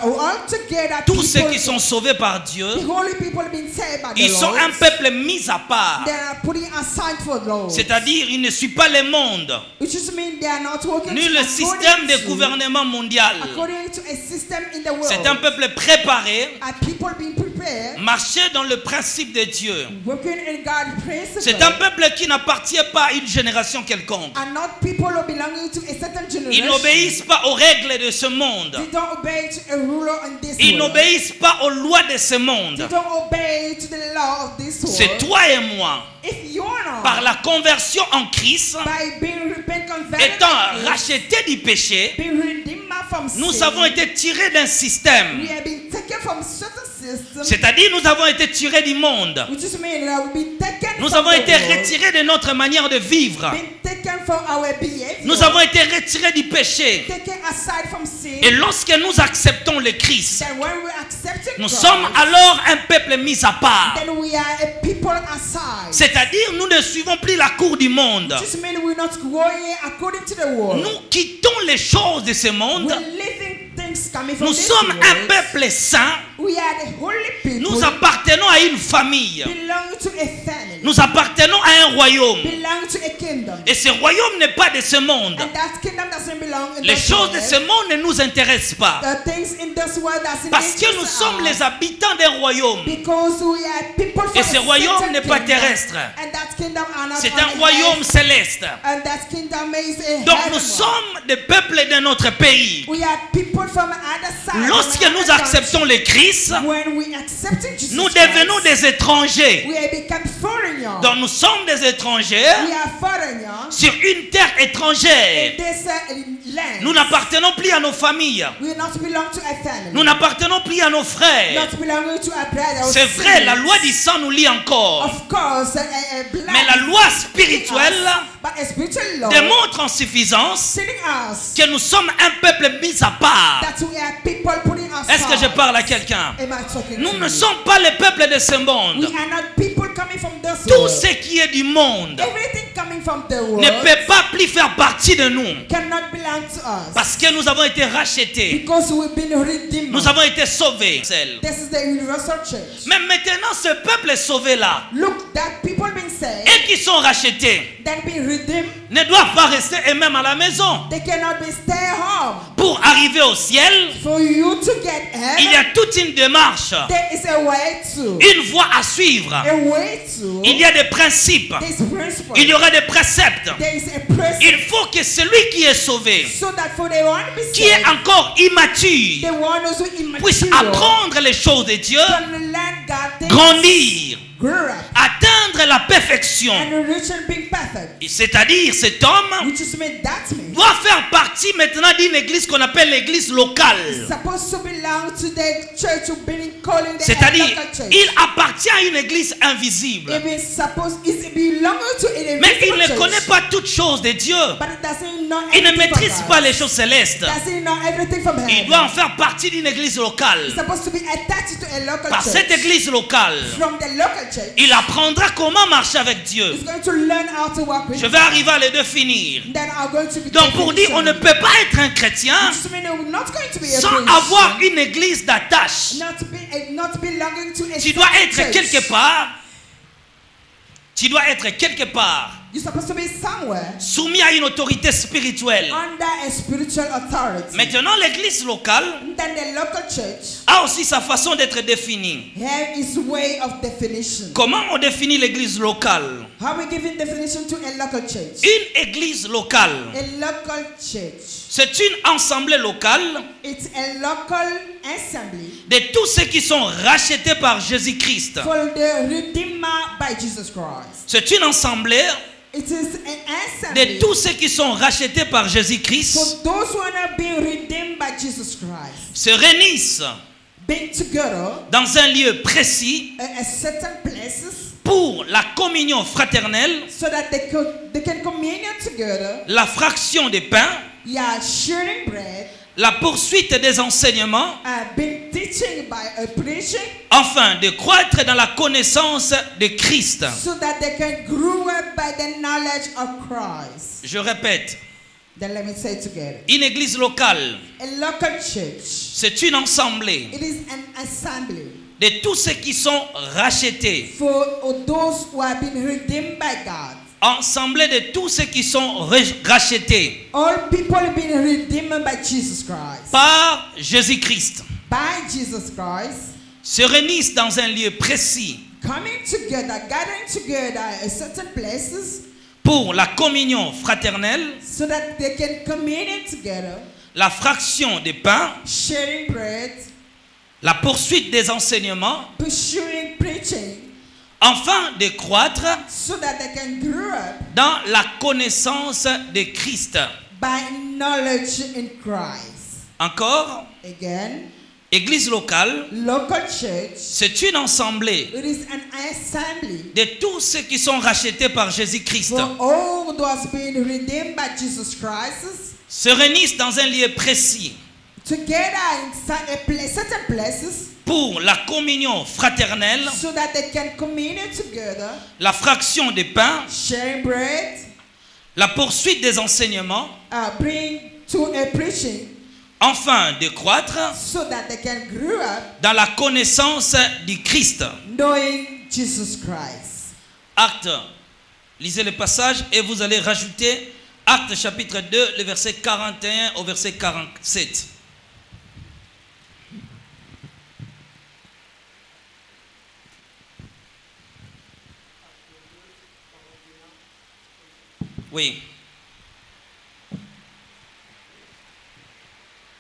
all together. Tous ceux people- qui sont sauvés par Dieu, the holy people have been saved by the ils sont Lord. un peuple mis à part. They are putting aside for the Lord. C'est-à-dire, ils ne suivent pas le monde, Which just means they are not working ni le système de gouvernement mondial. according to a system in the world. C'est un peuple préparé, Are people being prepared, marcher dans le principe de Dieu. working in God's principle? C'est un peuple qui n'appartient pas à une génération quelconque. Are not people who belonging to a certain Ils generation. n'obéissent pas aux règles de ce monde. They don't obey to a ruler in this Ils world. n'obéissent pas aux lois de ce They monde. don't obey to the law of this world. C'est toi et moi, If you are par la conversion en Christ, by being repent, converted, étant rachetés du péché, being redeemed from nous sin, avons été tirés d'un système. we have been taken from certain system, C'est-à-dire, nous avons été tirés du monde. which just means that we've been taken Nous from avons the été world, retirés de notre manière de vivre. been taken from our behavior, Nous avons été retirés du péché. taken aside from sin. Et lorsque nous acceptons le Christ, Then when we accept nous God, sommes alors un peuple mis à part. then we are a people aside. C'est-à-dire, nous ne suivons plus la cour du monde. Just means we're not going according to the world. Nous quittons les choses de ce monde. We're living things coming from Nous this sommes world. un peuple saint. We are the holy people. Nous appartenons à une famille. Belong to a family. Nous appartenons à un royaume. Belong to a kingdom. Et ce royaume n'est pas de ce monde. And that kingdom doesn't belong in Les this choses world. de ce monde ne nous intéressent pas. The things in this world doesn't Parce que nous interest sommes us. les habitants d'un royaume. Because we are people from Et ce a royaume certain n'est pas kingdom. terrestre. And that kingdom are not C'est on un the royaume earth. céleste. And that kingdom is a Donc heaven nous one. sommes des peuples de notre pays. We are people from other side. Lorsque from nous other acceptons le Christ, country. When we accept Jesus nous Christ, devenons des étrangers. we have become foreigners. Donc nous sommes des étrangers We are foreigners sur une terre in étrangère. this land. Nous n'appartenons plus à nos familles. We not belong to a family. Nous n'appartenons plus à nos frères. Not belonging to a brother or C'est vrai, la sister. loi du sang nous lie encore. Of course, a blood Mais la loi spirituelle but a spiritual law démontre en suffisance telling us que nous sommes un peuple mis à part. that we are people putting aside. Est-ce que je parle à quelqu'un? Am I talking Nous to ne you? sommes pas le peuple de ce We monde. are not people coming from this Tout world. ce qui est du monde Everything coming from the ne world peut pas plus faire partie de nous. cannot belong to us. Parce que nous avons été rachetés. Because we've been redeemed. Nous avons été sauvés. This is the universal church. Mais maintenant, ce peuple sauvé là, Look, that people being saved, et qui sont rachetés, that be redeemed, ne doivent pas rester eux-mêmes à la maison. they cannot be stay home. Pour arriver au ciel, For you to get il y heaven, a toute une démarche, there is a way to. une voie à suivre. A way to. Il y a des principes, There is principle. il y aura des préceptes. There is a principle. Il faut que celui qui est sauvé, So that for the one to be qui est saved, encore the immature, one who's puisse immature apprendre les choses de Dieu, can learn God things, grandir, grow up, atteindre la perfection. and reach and be perfect. C'est-à-dire, cet homme Which is mean that means doit faire partie maintenant d'une église qu'on appelle l'église locale. supposed to belong to the church who've been calling the C'est-à-dire, local church. il appartient à une église invisible. It is supposed it belongs to an Mais il invisible ne church, connaît pas toutes choses de Dieu. but it doesn't know Il ne everything from maîtrise God. pas les choses célestes. Doesn't know everything from Il heaven. doit en faire partie d'une église locale. It's supposed to be attached to a local Par church. cette église locale, From the local church, il apprendra comment marcher avec Dieu. he's going to learn how to walk with Je vais arriver à les définir. God. Then I'm going to be Donc pour dire, on ne peut pas être un chrétien Which means we're not going to be a sans Christian, avoir une église d'attache. not belonging to a Tu dois être church. quelque part. Tu dois être quelque part You're supposed to be somewhere soumis à une autorité spirituelle. under a spiritual authority. Maintenant, l'église locale Then the local church a aussi sa façon d'être définie. have its way of definition. Comment on définit l'église locale? How we giving definition to a local church? Une église locale, A local church. c'est une assemblée locale It's a local assembly de tous ceux qui sont rachetés par Jésus-Christ. for the Redeemer by Jesus Christ. C'est une assemblée It is an assembly de tous ceux qui sont rachetés par Jésus-Christ for those who are not being redeemed by Jesus Christ. se réunissent Being together dans un lieu précis at certain places pour la communion fraternelle, so that they can communion together. la fraction des pains, Yeah, sharing bread, la poursuite des enseignements, being teaching by preaching, afin de croître dans la connaissance de Christ. so that they can grow up by the knowledge of Christ. Je répète, Then let me say it together. une église locale, A local church, c'est une assemblée it is an assembly de tous ceux qui sont rachetés, for those who have been redeemed by God. assemblée de tous ceux qui sont rachetés All people have been redeemed by Jesus Christ. par Jésus-Christ, By Jesus Christ, se réunissent dans un lieu précis coming together, gathering together at certain places, pour la communion fraternelle, so that they can commune together, la fraction des pains, sharing bread, la poursuite des enseignements, pursuing preaching, afin de croître so that they can grow up dans la connaissance de Christ. by knowledge in Christ. Encore, Again, église locale, local church, c'est une assemblée it is an assembly de tous ceux qui sont rachetés par Jésus-Christ, for all those being redeemed by Jesus Christ, se réunissent dans un lieu précis together in certain places, pour la communion fraternelle, so that they can commune together, la fraction des pains, sharing bread, la poursuite des enseignements, bring to a preaching, afin de croître so that they can grow up dans la connaissance du Christ. knowing Jesus Christ. Acte, lisez le passage et vous allez rajouter Acte chapitre 2, le verset 41 au verset 47. Oui.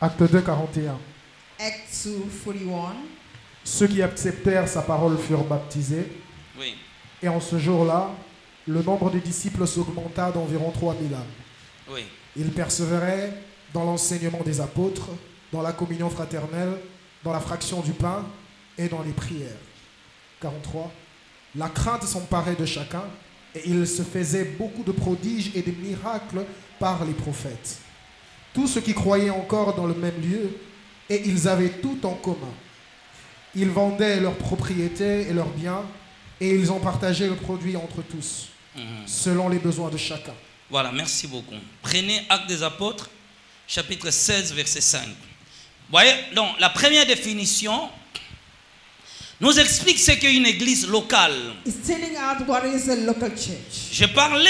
Acte 2, 41. Acts 2:41. Ceux qui acceptèrent sa parole furent baptisés, Oui. et en ce jour-là, le nombre des disciples s'augmenta d'environ 3000 âmes. Oui. Ils persévéraient dans l'enseignement des apôtres, dans la communion fraternelle, dans la fraction du pain et dans les prières. 43. La crainte s'emparait de chacun, et il se faisait beaucoup de prodiges et de miracles par les prophètes. Tous ceux qui croyaient encore dans le même lieu, et ils avaient tout en commun. Ils vendaient leurs propriétés et leurs biens, et ils en partageaient le produit entre tous, selon les besoins de chacun. Voilà, merci beaucoup. Prenez Actes des Apôtres, chapitre 16, verset 5. Vous voyez, donc la première définition nous explique ce qu'est une église locale. It's telling out what is a local church. Je parlais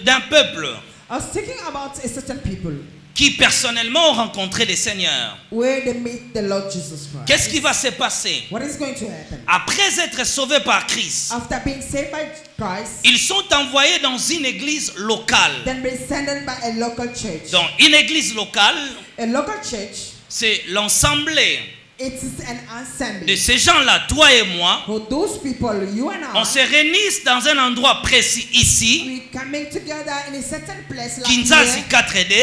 d'un peuple I was thinking about a certain people qui personnellement ont rencontré le Seigneur. where they meet the Lord Jesus Christ. Qu'est-ce qui va se passer? What is going to happen? Après être sauvés par Christ, After being saved by Christ, ils sont envoyés dans une église locale. then be sent by a local church. Donc une église locale, A local church, c'est l'assemblée it is an de assembly. ces gens-là, toi et moi. For those people, you and On I, se réunit dans un endroit précis ici, we coming together in a certain place like Kinshasa here, 4D.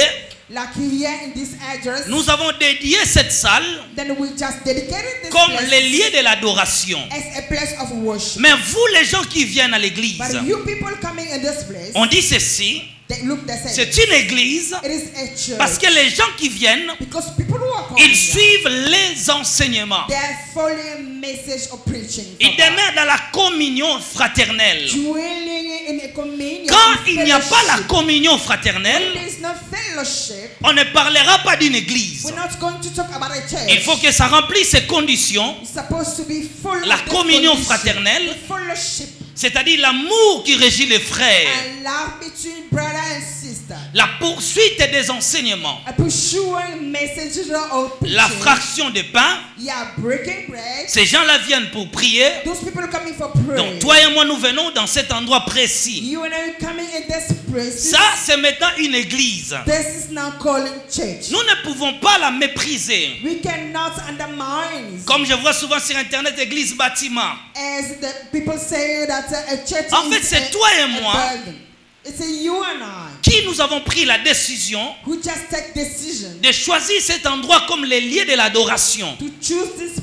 like here in this address. Nous avons dédié cette salle Then we just dedicated this comme place le lieu de l'adoration. as a place of worship. Mais vous, les gens qui viennent à l'église, But you people coming in this place, on dit ceci, they look the same. C'est une église It is a church. parce que les gens qui viennent, Because people who are coming ils here, suivent les enseignements. they are following message of preaching. Ils from God. demeurent dans la communion fraternelle. Dwelling in a communion. Quand in il n'y a pas la fellowship. communion When fraternelle, there is no fellowship, on ne parlera pas d'une église. we're not going to talk about a church. Il faut que ça remplisse ces conditions, It's supposed to be full la of this communion condition, fraternelle, the fellowship c'est-à-dire l'amour qui régit les frères, and love between brother and sister. la poursuite des enseignements, A pursuing messages of preaching. la fraction de pain. Yeah, breaking bread. Ces gens-là viennent pour prier. Those people coming for prayer. Donc toi et moi, nous venons dans cet endroit précis. You and I coming in this place. Ça, c'est maintenant une église. This is now called church. Nous ne pouvons pas la mépriser. We cannot undermine. Comme je vois souvent sur Internet, église bâtiment. As the people say that a church En fait, is c'est toi et moi building. It's you and I qui nous avons pris la décision who just take decision de choisir cet endroit comme les lieux de l'adoration. to choose these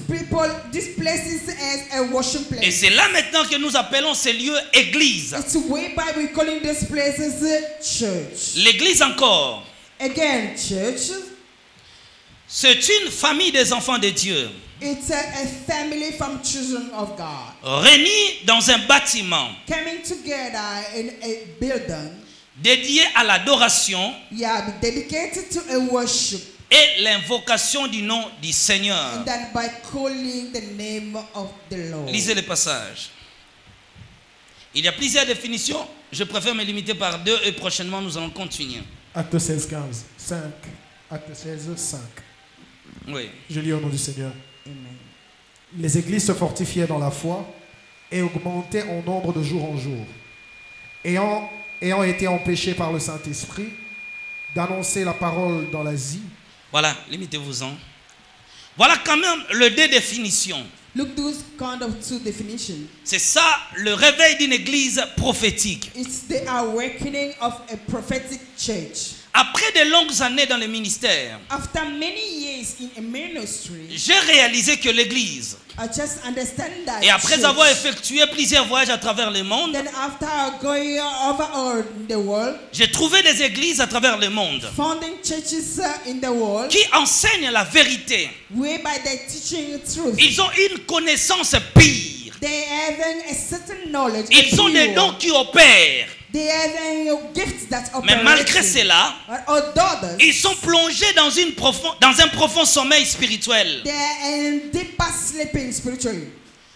places as a worship place. Et c'est là maintenant que nous appelons ces lieux église. It's whereby we calling these places church. L'église encore, Again, church. c'est une famille des enfants de Dieu, It's a family from children of God réunis dans un bâtiment coming together in a building. dédié à l'adoration Yeah, dedicated to a worship, et l'invocation du nom du Seigneur. and then by calling the name of the Lord. Lisez le passage. Il y a plusieurs définitions. Je préfère me limiter par deux et prochainement nous allons continuer. Acte 16, 15. 5. Acte 16, 5. Oui. Je lis au nom du Seigneur. Amen. Les églises se fortifiaient dans la foi et augmentaient en nombre de jour en jour. Ayant été empêchés par le Saint-Esprit d'annoncer la parole dans l'Asie. Voilà, limitez-vous-en. Voilà quand même le deux définitions. Look, those kind of two definitions. C'est ça le réveil d'une église prophétique. It's the awakening of a prophetic church. Après de longues années dans le ministère, After many years in a ministry, j'ai réalisé que l'église, I just understand that. et après church, avoir effectué plusieurs voyages à travers le monde, then after going over all the world, j'ai trouvé des églises à travers le monde founding churches in the world, qui enseignent la vérité. whereby they're teaching truth. Ils ont une connaissance pire. They having a certain knowledge. Ils ont des dons qui opèrent. They having gifts that Mais operate. malgré cela, Although ils sont plongés dans un profond sommeil spirituel. they are in deeper sleeping spiritually.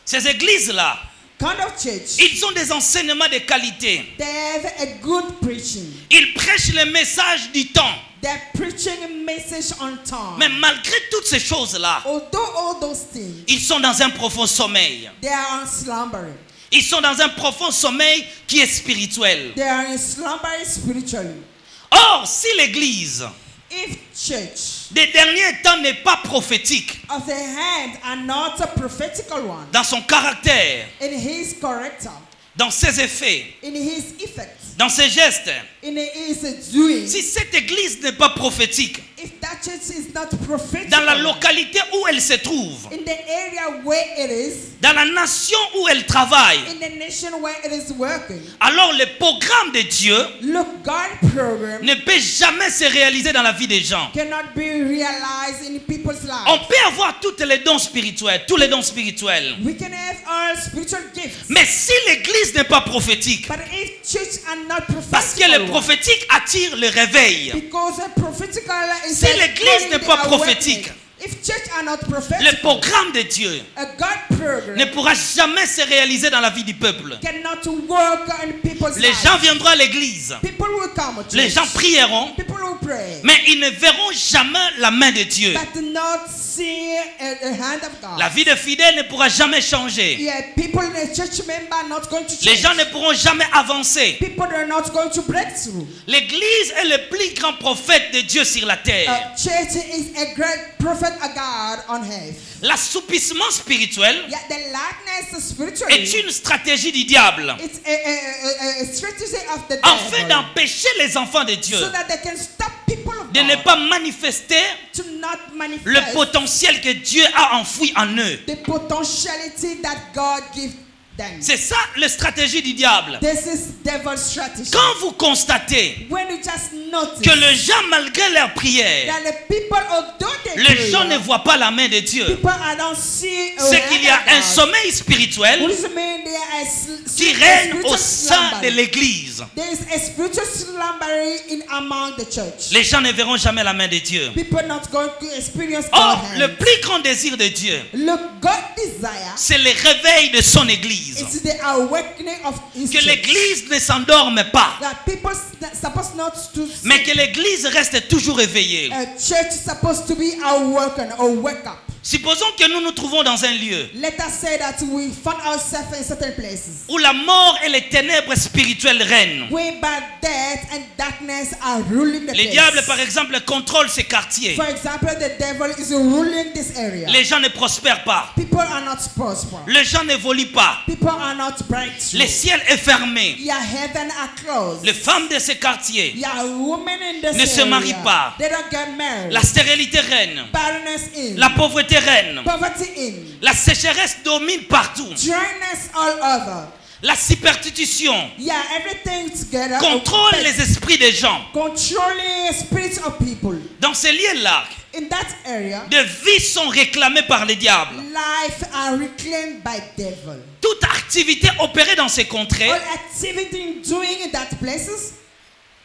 Ces églises-là, Kind of church. ils ont des enseignements de qualité. They have a good preaching. Ils prêchent le message du temps. They're preaching a message on time. Mais malgré toutes ces choses-là, Although all those things, ils sont dans un profond sommeil. they are in slumbering. Ils sont dans un profond sommeil qui est spirituel. They are in slumbering spiritually. Or, si l'église If church des derniers temps n'est pas prophétique of the hand are not a prophetical one dans son caractère, in his character, dans ses effets, in his effects, dans ses gestes, in his doing, si cette église n'est pas prophétique, if that church is not prophetic, dans la localité où elle se trouve, in the area where it is, dans la nation où elle travaille, in the nation where it is working, alors le programme de Dieu look, God program ne peut jamais se réaliser dans la vie des gens. cannot be realized in people's On lives. peut avoir tous les dons spirituels, tous les dons spirituels. We can have all spiritual gifts, Mais si l'église n'est pas prophétique, but if church are not parce que le prophetical, prophétique attire le réveil, because a prophetical is si l'église n'est pas prophétique, if church are not le prophetic, programme de Dieu a God program ne pourra jamais se réaliser dans la vie du peuple. cannot work in people's Les lives. gens viendront à l'église, People will come to les church. gens prieront, People will pray, mais ils ne verront jamais la main de Dieu. but not see a hand of God. La vie de fidèle ne pourra jamais changer. Yeah, people in a church member are not going to Les change. gens ne pourront jamais avancer. People are not going to break through. L'église est le plus grand prophète de Dieu sur la terre. Church is a great prophet of God on earth. L'assoupissement spirituel Yeah, the likeness spiritually, est une stratégie du diable it's a strategy of the afin devil, d'empêcher les enfants de Dieu so that they can stop people of de ne God pas manifester to not le manifest potentiel que Dieu a enfoui en eux. the potentiality that God gives then C'est ça la stratégie du diable. this is devil's strategy. Quand vous constatez When you just notice que les gens, malgré leurs prières, that the people, although they les gens pray, ne voient pas la main de Dieu, people are don't see c'est qu'il y a un sommeil spirituel What does it mean? There is qui a règne spiritual au sein de slumber. l'église. There is a spiritual slumbering in among the church. Les gens ne verront jamais la main de Dieu. People not going to experience Or, God's le hand. plus grand désir de Dieu, Look, God desire c'est le réveil de son église. is the awakening of His Que church. l'église ne s'endorme pas, That people supposed not to mais que l'église reste toujours éveillée. a church is supposed to be awakened or wake up. Supposons que nous nous trouvons dans un lieu Let us say that we find ourselves in certain places où la mort et les ténèbres spirituelles règnent. whereby death and darkness are ruling the Les place. diables, par exemple, contrôlent ces quartiers. For example, the devil is ruling this area. Les gens ne prospèrent pas. People are not prosperous. Les gens n'évoluent pas. People are not breakthrough. Le ciel est fermé. Your heaven are closed. Les femmes de ces quartiers, Your women in this ne se area, marient pas. they don't get married. la stérilité règne. Barrenness in. La pauvreté règne. Poverty in. La sécheresse domine partout. Dryness all over. La superstition Yeah, everything together. contrôle les esprits des gens. Controlling spirits of people. Dans ces lieux-là, In that area, des vies sont réclamées par les diables. life are reclaimed by devil. Toute activité opérée dans ces contrées All activity doing in that places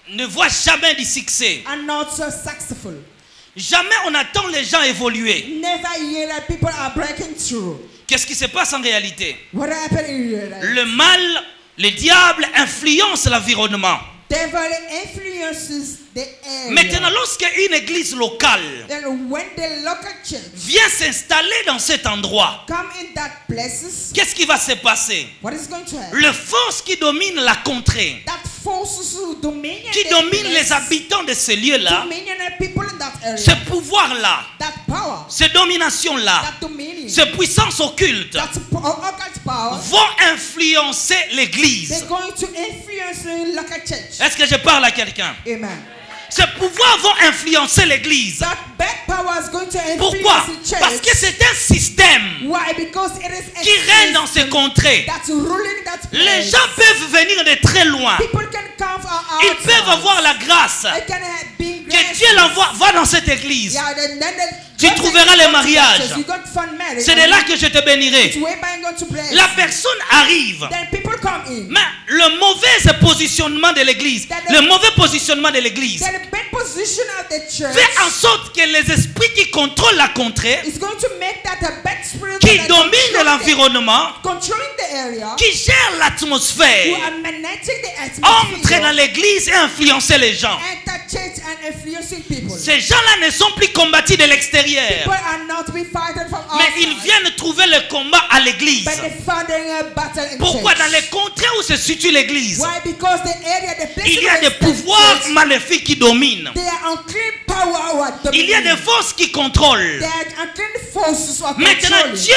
ne voit jamais du succès. are not so successful. Jamais on attend les gens évoluer. Never hear that people are breaking through. Qu'est-ce qui se passe en réalité? What happened in your life? Le mal, le diable influence l'environnement. Devil influences the area. Maintenant, lorsqu'une église locale Then when the local church vient s'installer dans cet endroit, come in that places, qu'est-ce qui va se passer? what is going to happen? Le force qui domine la contrée, That forces dominion. qui the domine place, les habitants de ce lieu-là, dominion the people in that area. ce pouvoir-là, That power. cette domination-là, That dominion. cette puissance occulte That occult power. vont influencer l'église. They're going to influence the local church. Est-ce que je parle à quelqu'un? Amen. Ce pouvoir va influencer l'église. That bad power is going to influence Pourquoi? the church. Parce que c'est un système Why? Because it is a qui règne dans ces system contrées. that's ruling that place. Les gens peuvent venir de très loin. People can come from Ils outside. peuvent avoir la grâce They can have big que Dieu l'envoie. Va dans cette église. Yeah, then Tu trouveras les mariages. You got fun marriage. C'est de là que je te bénirai. It's whereby going to bless. La personne arrive. Then people come in. Mais le mauvais positionnement de l'église, le mauvais positionnement de l'église Then the bad position of the church fait en sorte que les esprits qui contrôlent la contrée, is going to make that a bad spirit qui that dominent l'environnement, controlling the area, qui gèrent who l'atmosphère, are managing the entrent atmosphere, dans l'église et influencent les gens. enter church and influencing people. Ces gens-là ne sont plus combattus de l'extérieur, People are not be fighting from mais outside, ils viennent trouver le combat à l'église. but they're fighting a battle in Pourquoi? church. Dans les contrées où se situe l'église, Why? Because the area, the place il y a where des it's the pouvoirs church, maléfiques qui dominent. they are unclean power who are Il y a dominating. des forces qui contrôlent. They are unclean forces who are Maintenant, controlling. Dieu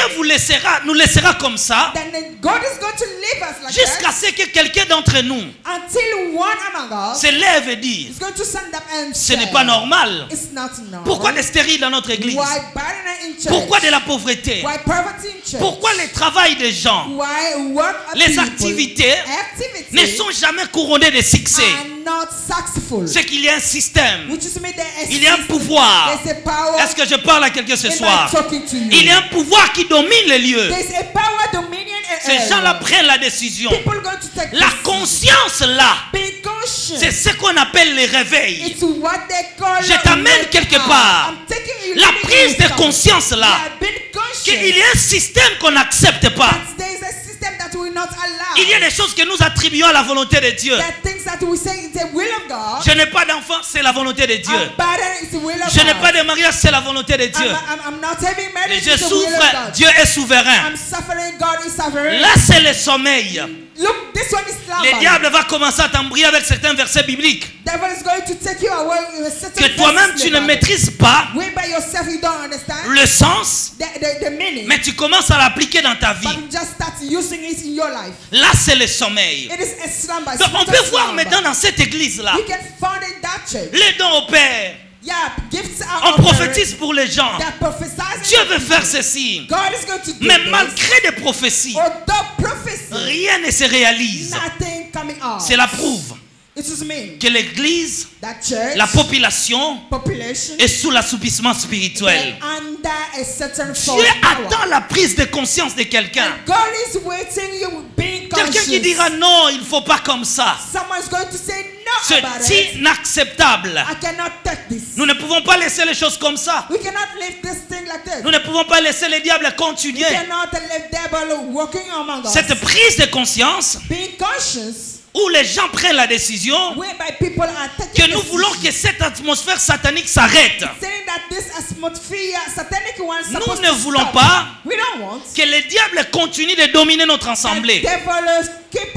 nous laissera comme ça Then God is going to leave us like jusqu'à that ce que quelqu'un d'entre nous until one among us se lève et dise: is going to stand up and ce say, n'est pas normal. it's not normal. Pourquoi des stériles dans notre église? Why barrenness in church? Pourquoi de la pauvreté? Why poverty in church? Pourquoi le travail des gens, Why work of les people, activités activities ne sont jamais couronnées de succès? are not successful. C'est qu'il y a un système. Which is mean there is Il y a un pouvoir. There's a power. Est-ce que je parle à quelqu'un ce Am I soir? talking to you? Il y a un pouvoir qui domine les lieux. There's a power dominion Ces gens-là prennent la décision. People going to take La decision. conscience là, Be conscious. c'est ce qu'on appelle les réveils. It's what they call Je t'amène quelque part. I'm taking you La leading prise you de somewhere. conscience là, Yeah, be conscious. qu'il y a un système qu'on n'accepte pas. That there is a system that will not allow. Il y a des choses que nous attribuons à la volonté de Dieu. There are things that we say is the will of God. Je n'ai pas d'enfant, c'est la volonté de Dieu. I'm barren, it's the will of Je n'ai God. pas de mariage, c'est la volonté de Dieu. I'm not having Et marriage, je it's the will of souffre, God. Dieu est souverain. I'm suffering, God is suffering. Là, c'est le sommeil. Look, this one is Le slumber. diable va commencer à t'embrouiller avec certains versets bibliques Devil is going to take you away with a certain que toi-même verses tu in ne the Bible. maîtrises pas We by yourself you don't understand le sens, the meaning, mais tu commences à l'appliquer dans ta vie. but you just start using it in your life. Là, c'est le sommeil. It is a slumber. Donc, on spiritual peut voir slumber. maintenant dans cette église-là, You can find in that church. les dons opèrent. Yeah, gifts are On operating. prophétise pour les gens. They're prophesizing. Dieu veut faire ceci. God is going to do Mais this. malgré des prophéties, Although prophecy, rien ne se réalise. Nothing coming out. Cela prouve It is mean que l'église, that church, la population population, est sous l'assoupissement spirituel. they're under a certain Dieu false power. attend la prise de conscience de quelqu'un. And God is waiting you being Quelqu'un conscious. qui dira non, il ne faut pas comme ça. Someone's going to say no about C'est it. inacceptable. I cannot take this. Nous ne pouvons pas laisser les choses comme ça. We cannot leave this thing like this. Nous ne pouvons pas laisser les diables We continuer. cannot let devil working among us. Cette prise de conscience Being conscious, où les gens prennent la décision whereby people are que taking nous voulons que cette atmosphère satanique s'arrête. saying that this atmosphere, satanic one, Nous supposed ne to voulons stop. pas We don't want que les diables continuent de dominer notre that assemblée. devil keep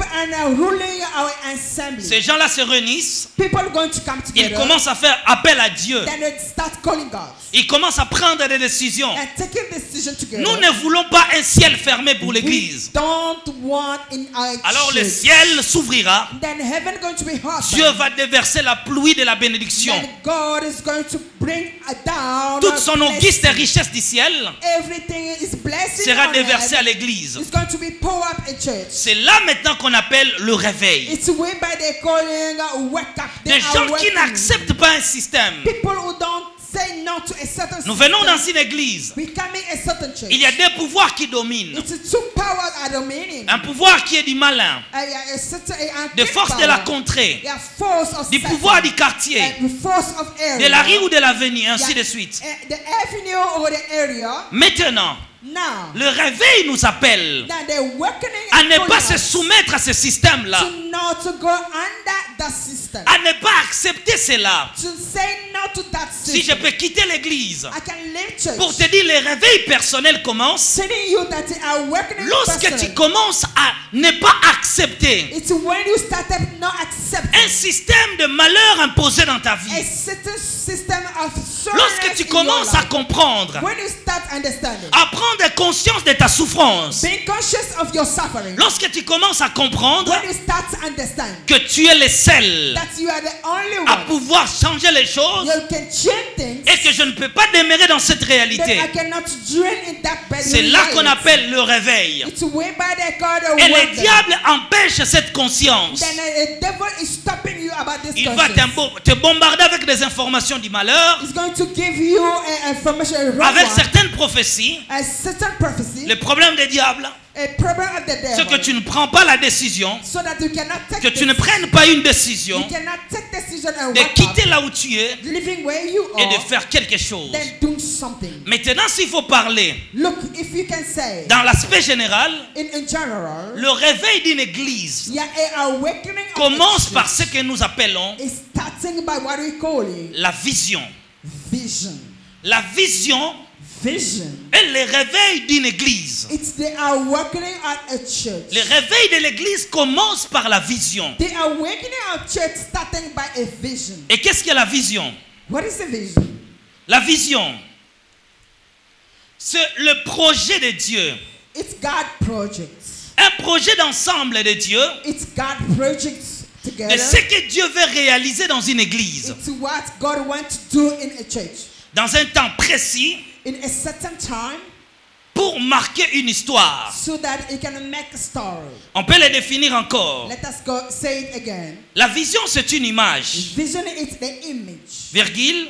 ruling our assembly. Ces gens-là se réunissent, People are going to come ils together. commencent à faire appel à Dieu. Then they start calling God Ils commencent à prendre des décisions. and taking decision together. Nous ne voulons pas un ciel fermé pour We l'église. don't want in our Alors le church. ciel s'ouvrira. Then heaven going to be hot. Dieu va déverser la pluie de la bénédiction. Then God is going to bring down Toute son blessing. auguste richesse du ciel Everything is blessing sera on déversée à earth. l'église. It's going to be poured up in church. C'est là maintenant qu'on appelle le réveil. It's whereby they calling wake up. They Des are gens qui waking. n'acceptent pas un système. People who don't say no to a certain Nous venons dans system, une église. becoming a certain church. Il y a des pouvoirs qui dominent. It's two powers are dominating. Un pouvoir qui est du malin, A certain des forces de la contrée, Yeah, force of du Satan, pouvoir du quartier, and force of area, de la rue ou de l'avenue, ainsi Yeah, de suite. The avenue or the area. Maintenant, Now, le réveil nous appelle now they're working à ne pas se soumettre à ce système-là, to not to go under the system. à ne pas accepter cela. To say no to that system. Si je peux quitter l'église I can leave church. pour te dire, le réveil personnel commence Telling you that they are working in lorsque person. tu commences à ne pas accepter It's when you started not accepting un système de malheur imposé dans ta a vie. certain system of Lorsque sorrowness tu in your commences à life. comprendre, When you start understanding, à prendre conscience de ta souffrance, being conscious of your suffering, lorsque tu commences à comprendre when you start to understand que tu es le seul that you are the only à one, pouvoir changer les choses you can change things, et que je ne peux pas demeurer dans cette then réalité, I cannot drain in that bed. c'est là qu'on appelle le réveil. It's whereby they call the Et le wonder. diable empêche cette conscience. Then the devil is stopping you about this Il va conscience. te bombarder avec des informations du malheur, It's going to give you information wrong avec one, certaines prophéties. a certain prophecy, Le problème des diables, a problem of the c'est que devil, tu ne prends pas la décision, so that you cannot take que tu ne prennes pas une décision you cannot take decision and de wake quitter up, là où tu es living where you et de are, faire quelque chose. then do something. Maintenant, s'il faut parler Look, if you can say, dans l'aspect général, in general, le réveil d'une église yeah, a awakening of commence the par church ce que nous appelons is starting by what we call it la vision. vision. La vision Vision. est le réveil d'une église. It's the awakening at a church. Le réveil de l'église commence par la vision. The awakening of church starting by a vision. Et qu'est-ce que la vision? What is a vision? La vision, c'est le projet de Dieu. It's God project. Un projet d'ensemble de Dieu, It's God project de together. ce que Dieu veut réaliser dans une église. It's what God wants to do in a church. Dans un temps précis, In a certain time, pour marquer une histoire. so that it can make a story. On peut le définir encore. Let us go say it again. La vision, c'est une image, Vision is the image. virgule,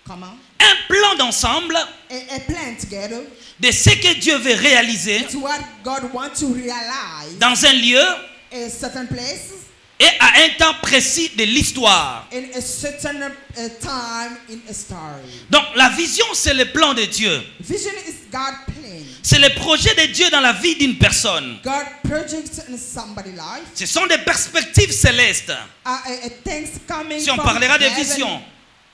Come on. un plan d'ensemble A plan together. de ce que Dieu veut réaliser It's what God wants to realize dans un lieu in certain places, et à un temps précis de l'histoire. in a certain time in a story. Donc la vision, c'est le plan de Dieu. Vision is God plan. C'est le projet de Dieu dans la vie d'une personne. God projects in somebody's life. Ce sont des perspectives célestes. Things coming Si on from parlera de heaven. vision,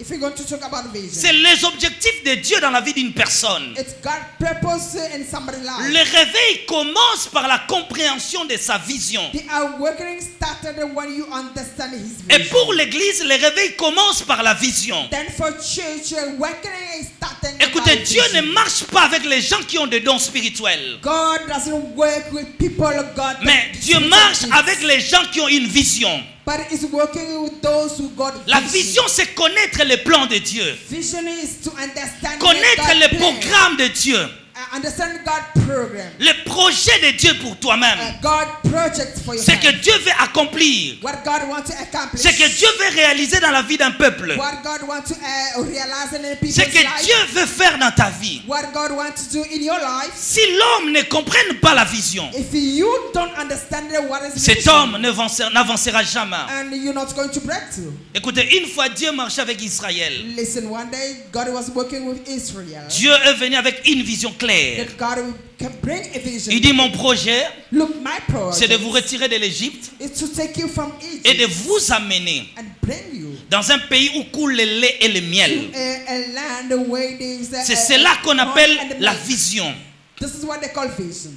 If we're going to talk about vision, c'est les objectifs de Dieu dans la vie d'une personne. it's God's purpose in somebody's life. Le réveil commence par la compréhension de sa vision. The awakening started when you understand His Et vision. pour l'église, le réveil commence par la vision. Then for church, awakening is starting. Écoutez, by Dieu ne vision. marche pas avec les gens qui ont des dons spirituels. God doesn't work with people of God. Mais Dieu marche avec les gens qui ont une vision. But it's working with those who got La vision, c'est connaître le plan de Dieu. Vision is to understand Connaître God's le plan. programme de Dieu. Understand God's program. Le projet de Dieu pour toi-même, God project for your c'est que life. Dieu veut accomplir, What God wants to accomplish. c'est que Dieu veut réaliser dans la vie d'un peuple, What God wants to realize in people's c'est que life. Dieu veut faire dans ta vie. What God wants to do in your life. Si l'homme ne comprenne pas la vision, If you don't understand what is cet vision, homme n'avancera jamais. and you're not going to break through. Écoutez, une fois Dieu marchait avec Israël. Listen, one day God was working with Israel. Dieu est venu avec une vision claire. That God can bring a vision. Il dit, mon projet, Look, my c'est de project vous retirer de l'Égypte is to take you from et de Egypt vous amener and bring you dans un pays où coule le lait et le miel. to a land where there is C'est cela qu'on corn appelle and la milk. vision. This is what they call vision.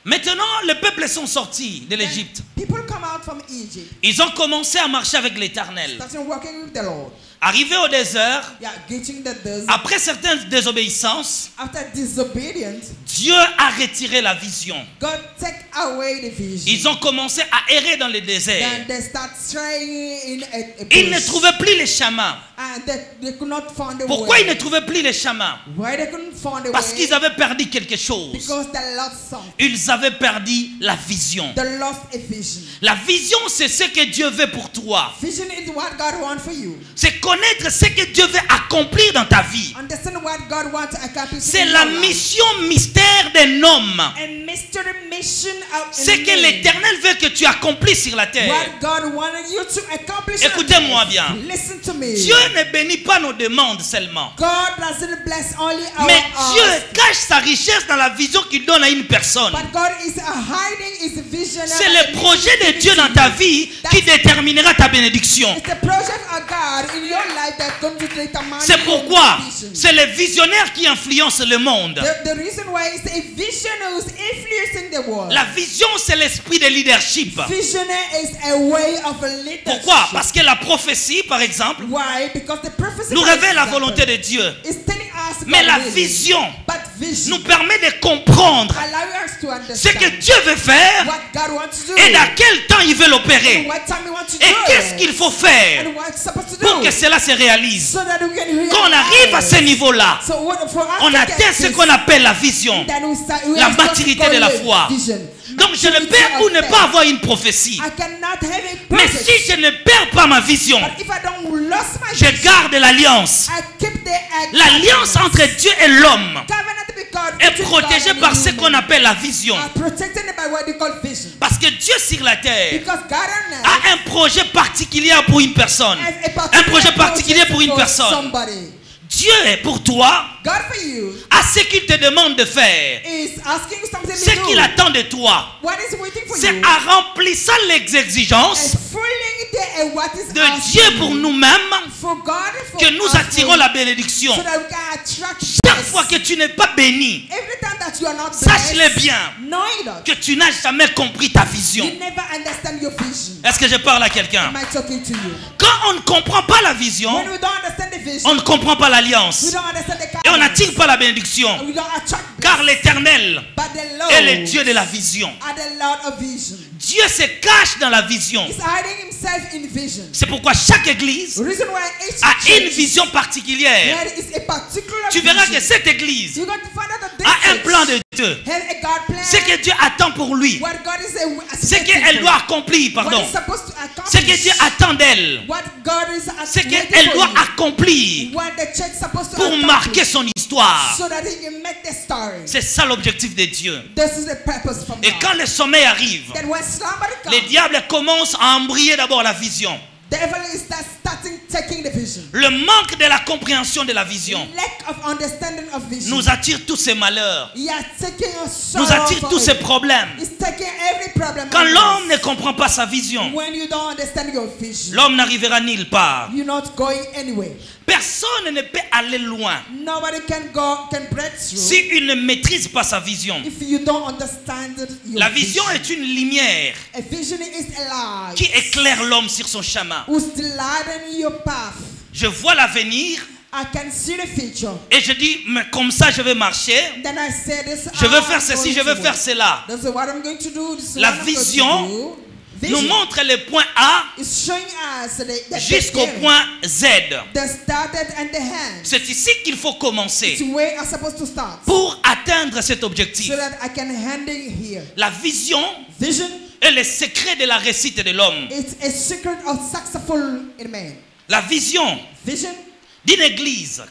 Maintenant, les peuples sont sortis de l'Égypte. People come out from Egypt, Ils ont commencé à marcher avec l'Éternel. starting working with the Lord. Arrivés au désert, Yeah, getting the desert. après certaines désobéissances, After disobedience, Dieu a retiré la vision. God take away the vision. Ils ont commencé à errer dans le désert. Then they start straying in a Ils ne bush. trouvaient plus les chemins. And they could not find a Pourquoi way. ils ne trouvaient plus les chemins? Why they couldn't find a Parce way? qu'ils avaient perdu quelque chose. Because they lost something. Ils avaient perdu la vision. They lost a vision. La vision, c'est ce que Dieu veut pour toi. Vision is what God wants for you. C'est connaître ce que Dieu veut accomplir dans ta vie. Understand what God wants to accomplish. C'est in la your life. mission mystère d'un homme. A mystery mission of C'est que l'Éternel veut que tu accomplisses sur la terre. What God wanted you to accomplish. Écoutez-moi bien. Listen to me. Dieu ne bénit pas nos demandes seulement. God doesn't bless only our Mais Dieu ask. cache sa richesse dans la vision qu'il donne à une personne. But God is hiding his vision. C'est le projet de Dieu dans ta vie qui déterminera ta bénédiction. It's the project of God in your life that's going to determine C'est pourquoi your vision. c'est les visionnaires qui influencent le monde. The reason why is a vision who's influencing the world. La vision, c'est l'esprit de leadership. Visionary is a way of leadership. Pourquoi? Parce que la prophétie, par exemple, Why? Because the prophecy nous révèle la volonté de Dieu. is telling us Mais God la willing. vision But vision nous permet de comprendre allow us to ce understand que Dieu veut faire what God wants to do et dans quel temps il veut l'opérer. and what time He wants to Et do qu'est-ce it. qu'il faut faire And what it's supposed to pour do que cela se réalise. so that we can realize. Quand on arrive à ce niveau-là, So what, for us on to atteint get ce this, qu'on appelle la vision. then we start, we La are supposed maturité to de la call it foi. vision. Donc je ne Maturity peux ou of ne faith. pas avoir une prophétie. I cannot have a Mais prophet. si je ne perds pas ma vision, But if I don't lose my je vision, garde l'alliance. I keep the L'alliance entre Dieu et l'homme covenant with God est between protégée God and par ce human qu'on appelle la vision. are protected by what they call vision. Parce que Dieu sur la terre Because God on earth a un projet particulier pour une personne. has a Un projet particular particulier pour une project for personne. somebody. Dieu est pour toi God for you à ce qu'il te demande de faire. is asking you something Ce to qu'il do. attend de toi, What is waiting for c'est you? à remplissant les exigences And fulfilling the what is de asked Dieu of you. pour nous-mêmes For God, for que nous us, attirons la bénédiction. so that we can attract Chaque blessing. fois que tu n'es pas béni, Every time that you are not sache-le blessed, bien know it. que tu n'as jamais compris ta vision. You never understand your vision. Est-ce que je parle à quelqu'un? Am I talking to you? Quand on ne comprend pas la vision, When we don't understand the vision, on ne comprend pas we l'alliance. don't understand the Et on covenant. n'attire pas la bénédiction. We don't attract Car blessing. l'Éternel But the Lord est le Dieu de la vision. are the Lord of vision. Dieu se cache dans la vision. He's hiding himself in vision. C'est pourquoi chaque église The reason why each a une church vision particulière. there is a particular Tu verras vision. que cette église You're going to find out that this a un church plan de Dieu. has a God plan. Ce que Dieu attend pour lui. What God is Ce qu'elle doit accomplir, pardon. What is supposed to Ce accomplish. que Dieu attend d'elle. What God is Ce waiting qu'elle for doit you. accomplir What the church is supposed to pour accomplish. marquer son histoire. So that he can make the story. C'est ça l'objectif de Dieu. This is the purpose from Et God. quand le sommeil arrive, That when somebody les comes, diables commencent à embrayer d'abord la vision. the devil is starting taking the vision. Le manque de la compréhension de la vision Lack of understanding of vision. nous attire tous ces malheurs, He are taking us nous attire tous ces it. problèmes. He's taking every problem. Quand on l'homme us. ne comprend pas sa vision, When you don't understand your vision, l'homme n'arrivera nulle part. you're not going anywhere. Personne ne peut aller loin Nobody can break through s'il ne maîtrise pas sa vision. if you don't understand your La vision est une lumière A vision is a light qui éclaire l'homme sur son chemin. who's lighting your path. Je vois l'avenir I can see the future. et je dis, mais comme ça je vais marcher, Then I say this. je veux I'm faire ceci, going je veux to faire work. cela. This is what I'm going to do. This is La what I'm going to vision do. nous montre les points A is showing us the jusqu'au beginning, point Z. the started and the end. C'est ici qu'il faut It's commencer where I'm supposed to start. pour atteindre cet objectif. So that I can hand it here. La vision Vision est le secret de la réussite de l'homme. is a secret of successful in man. La vision Vision d'une église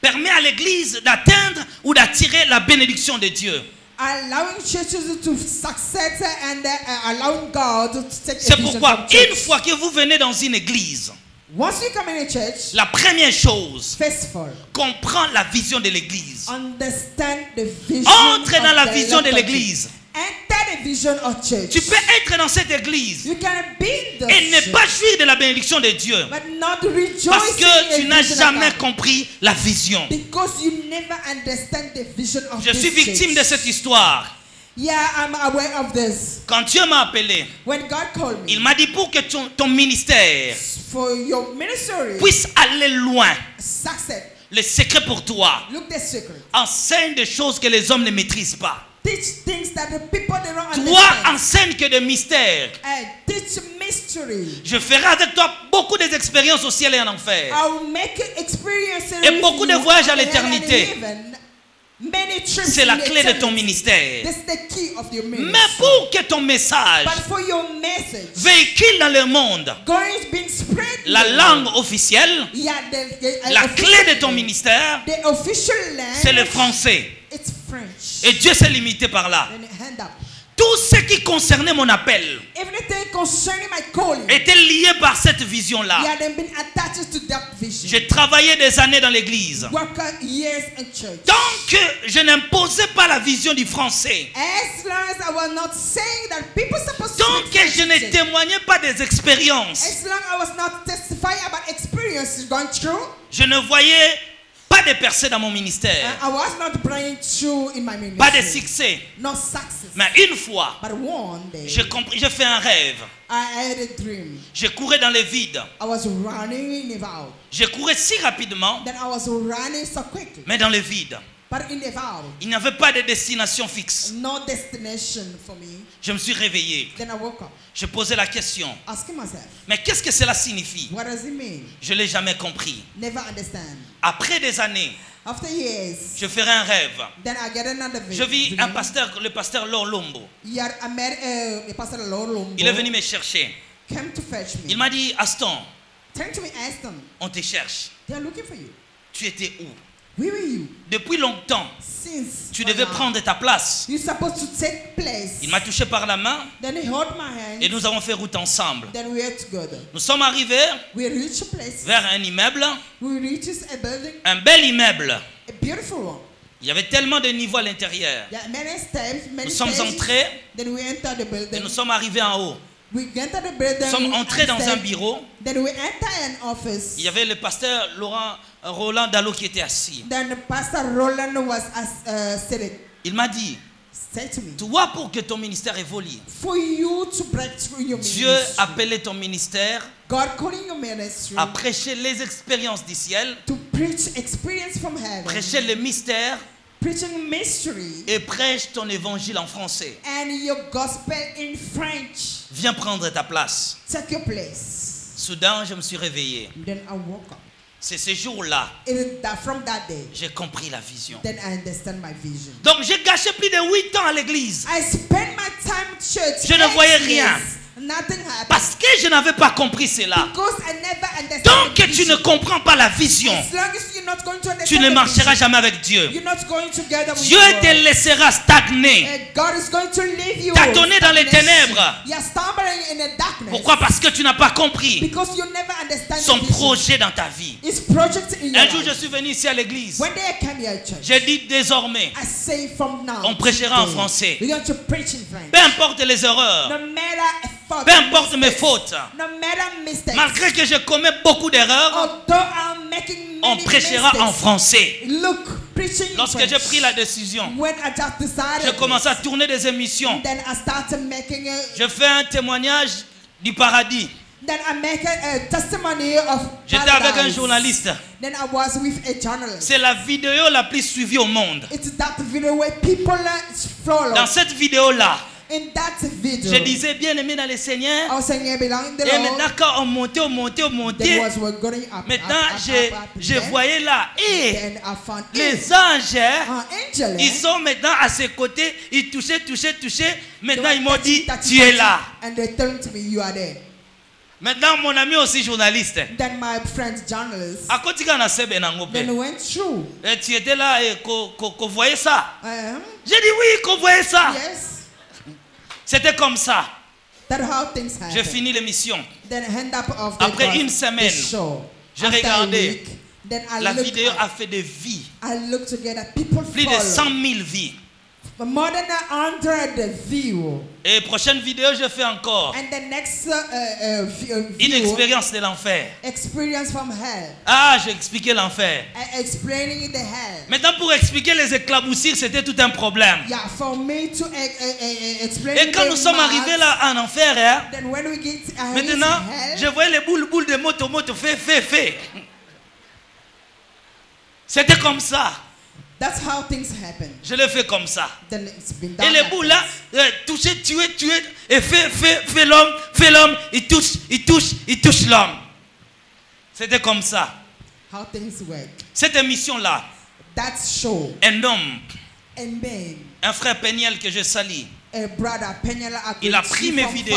permet à l'église d'atteindre ou d'attirer la bénédiction de Dieu. allowing churches to success and allowing God to take a C'est vision pourquoi from church. une fois que vous venez dans une église, Once you come in a church, la première chose, first of all, comprends la vision de l'église. understand the vision Entre dans la of the vision de local l'église. church. Enter the vision of church. Tu peux être dans cette église You can be in the et ne church, pas jouir de la bénédiction de Dieu but not rejoice parce que tu in n'as the vision jamais of God. compris la vision. Because you never understand the vision of Je this suis victime de church. cette histoire. Yeah, I'm aware of this. Quand Dieu m'a appelé, When God called il me m'a dit pour que ton ministère for your ministry, puisse aller loin. success, Le secret pour toi, look the secret. enseigne des choses que les hommes ne maîtrisent pas. Teach things that the people they don't Toi, understand. enseigne que des mystères. And teach mystery. Je ferai avec toi beaucoup d'expériences au ciel et en enfer. I will make experiences Et beaucoup de voyages à l'éternité. C'est C'est la clé de ton ministère. That's the key of your Mais ministry. pour que ton message But for your message, véhicule dans le monde going being spread, la langue officielle, yeah, la clé de ton ministère, the official language, c'est le français. It's French. Et Dieu s'est limité par là. Then hand up. Tout ce qui concernait mon appel Everything concerning my calling, était lié par cette vision-là. yeah, they've been attached to that vision. J'ai travaillé des années dans l'église. Work years in church. Tant que je n'imposais pas la vision du français, As long as I was not saying that people supposed to tant speak que French je in ne church, témoignais pas des expériences, as long as I was not testifying about experiences going through, je ne voyais pas de percée dans mon ministère, I was not praying through in my ministry. pas de succès. No success. Mais une fois, But one day, j'ai compris, j'ai fait un rêve. I had a dream. Je courais dans le vide. I was running in the vow. Je courais si rapidement, Then I was running so quickly. mais dans le vide. But in the vow, Il n'y avait pas de destination fixe. no destination for me. Je me suis réveillé. Then I woke up, Je posais la question. asking myself, Mais qu'est-ce que cela signifie? what does it mean? Je ne l'ai jamais compris. Never understand. Après des années, After years, je ferai un rêve. then I get another Je vis un dream. pasteur, le pasteur Lord Lombo. Yeah, I met a pastor Lord Lombo. Il est venu me chercher. Came to fetch me. Il m'a dit, Aston, Turn to me, Aston. on te cherche. They are looking for you. Tu étais où? Where were you? Depuis longtemps, Since tu devais prendre ta place. you're supposed to take place. Il m'a touché par la main Then he held my hand. et nous avons fait route ensemble. Then we were together. Nous sommes arrivés We reached a place. vers un immeuble, We reached a building, un bel immeuble. a beautiful one. Il y avait tellement de niveaux à l'intérieur. There are many steps, many Nous sommes stages. entrés Then we entered the et building. nous sommes arrivés en haut. We entered the building. Nous sommes entrés dans un upstairs. bureau. Then we entered an office. Il y avait le pasteur Roland Dallot qui était assis. Then Pastor Roland was seated. Il m'a dit, Said to me, toi pour que ton ministère évolue, for you to break through your Dieu ministry, appelait ton ministère God calling your ministry à prêcher les expériences du ciel, to preach experience from heaven, prêcher les mystères preaching mystery et prêche ton évangile en français. and your gospel in French. Viens prendre ta place. Take your place. Soudain, je me suis réveillé. Then I woke up. C'est ce jour-là, It is that from that day, j'ai compris la vision. then I understand my vision. Donc j'ai gâché plus de 8 ans à l'église I spent my time church. Je ne 8 voyais years. rien. Nothing happened. parce que je n'avais pas compris cela. Because I never understand Tant the que tu ne vision. comprends pas la vision, As long as you're not going to understand tu ne the marcheras vision, jamais avec Dieu. you're not going together with Dieu God. te laissera stagner. And God is going to leave you. Tâtonner dans les stagnation. ténèbres. You're stumbling in the darkness. Pourquoi? Parce que tu n'as pas compris Because you never understand son the vision. projet dans ta vie. It's project in your Un jour, je life. suis venu ici à l'église. When they come here at church, J'ai dit désormais, I say from now, on prêchera en today, français. we're going to preach in French. Peu importe les erreurs, No matter fault, peu importe mes fautes, no matter mistakes, malgré que je commets beaucoup d'erreurs, although I'm making on many prêchera en mistakes, français. look, preaching in Lorsque French. j'ai pris la décision, When I just decided, j'ai commencé à tourner des émissions. then I started making a, Je fais un témoignage du paradis. then I make a testimony of J'étais avec un paradise. journaliste. Then I was with a journalist. C'est la vidéo la plus suivie au monde. It's that video where people follow. Dans cette vidéo-là, In that video, Je disais bien aimé dans le Seigneur. our Seigneur belonging to the Et Lord. maintenant quand on montait, Then was we're going up, maintenant up, je then, voyais là. Et then I found les anges, angel, ils sont maintenant à ses côtés. Ils touchaient. Maintenant they ils were m'ont dit, touching, tu es là. And they told to me, you are there. Maintenant mon ami aussi journaliste. Then my friends journalists, À côté quand on a sebe nango pe. then went through. Et tu étais là et qu'on voyait ça. Uh-huh. J'ai dit oui, qu'on voyait ça. Yes, C'était comme ça. that's how things happen. J'ai fini l'émission. Then end up of the Après God- une semaine, the show. j'ai After a regardé. week, then I La looked vidéo at- a fait des vies. I looked together. People Plus de follow. 100 000 vies. More than 100 view. Et prochaine vidéo, je fais encore And the next une view, expérience de l'enfer. experience from hell. Ah, j'ai expliqué l'enfer. Explaining the hell. Maintenant, pour expliquer les éclaboussures, c'était tout un problème. Yeah, for me to explain. Et quand the nous sommes math, arrivés là en enfer, hein, then when we get maintenant, hell, je voyais les boules de moto, fait. C'était comme ça. that's how things happen. Je l'ai fait comme ça. Then it's been Et done. les like boules là, this. toucher, tuer, et fait l'homme, il touche l'homme. C'était comme ça. How things work. Cette émission-là, That's show. un homme, And then un frère Peniel que je salue, a brother Peñala Il a pris mes vidéos.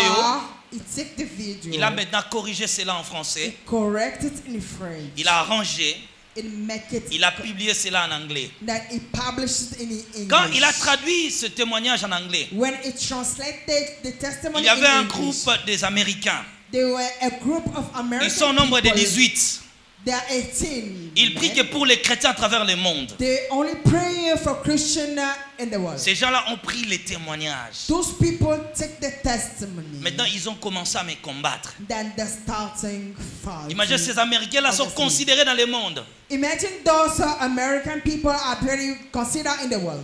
He took the video. il a maintenant corrigé cela en français, He corrected in French. il a arrangé, It make it. il a publié cela en anglais. That he published it in English. Quand il a traduit ce témoignage en anglais, When it translated the testimony il y avait in un English, groupe des Américains. they were a group of American Ils sont au nombre de people. 18. They are 18. Ils prient que pour les chrétiens à travers le monde. They only pray for Christian in the world. Ces gens-là ont pris les témoignages. Those people take the testimony. Maintenant, ils ont commencé à me combattre. Then they're starting fighting. Imagine ces Américains-là sont Obviously. considérés dans le monde. Imagine those American people are very considered in the world.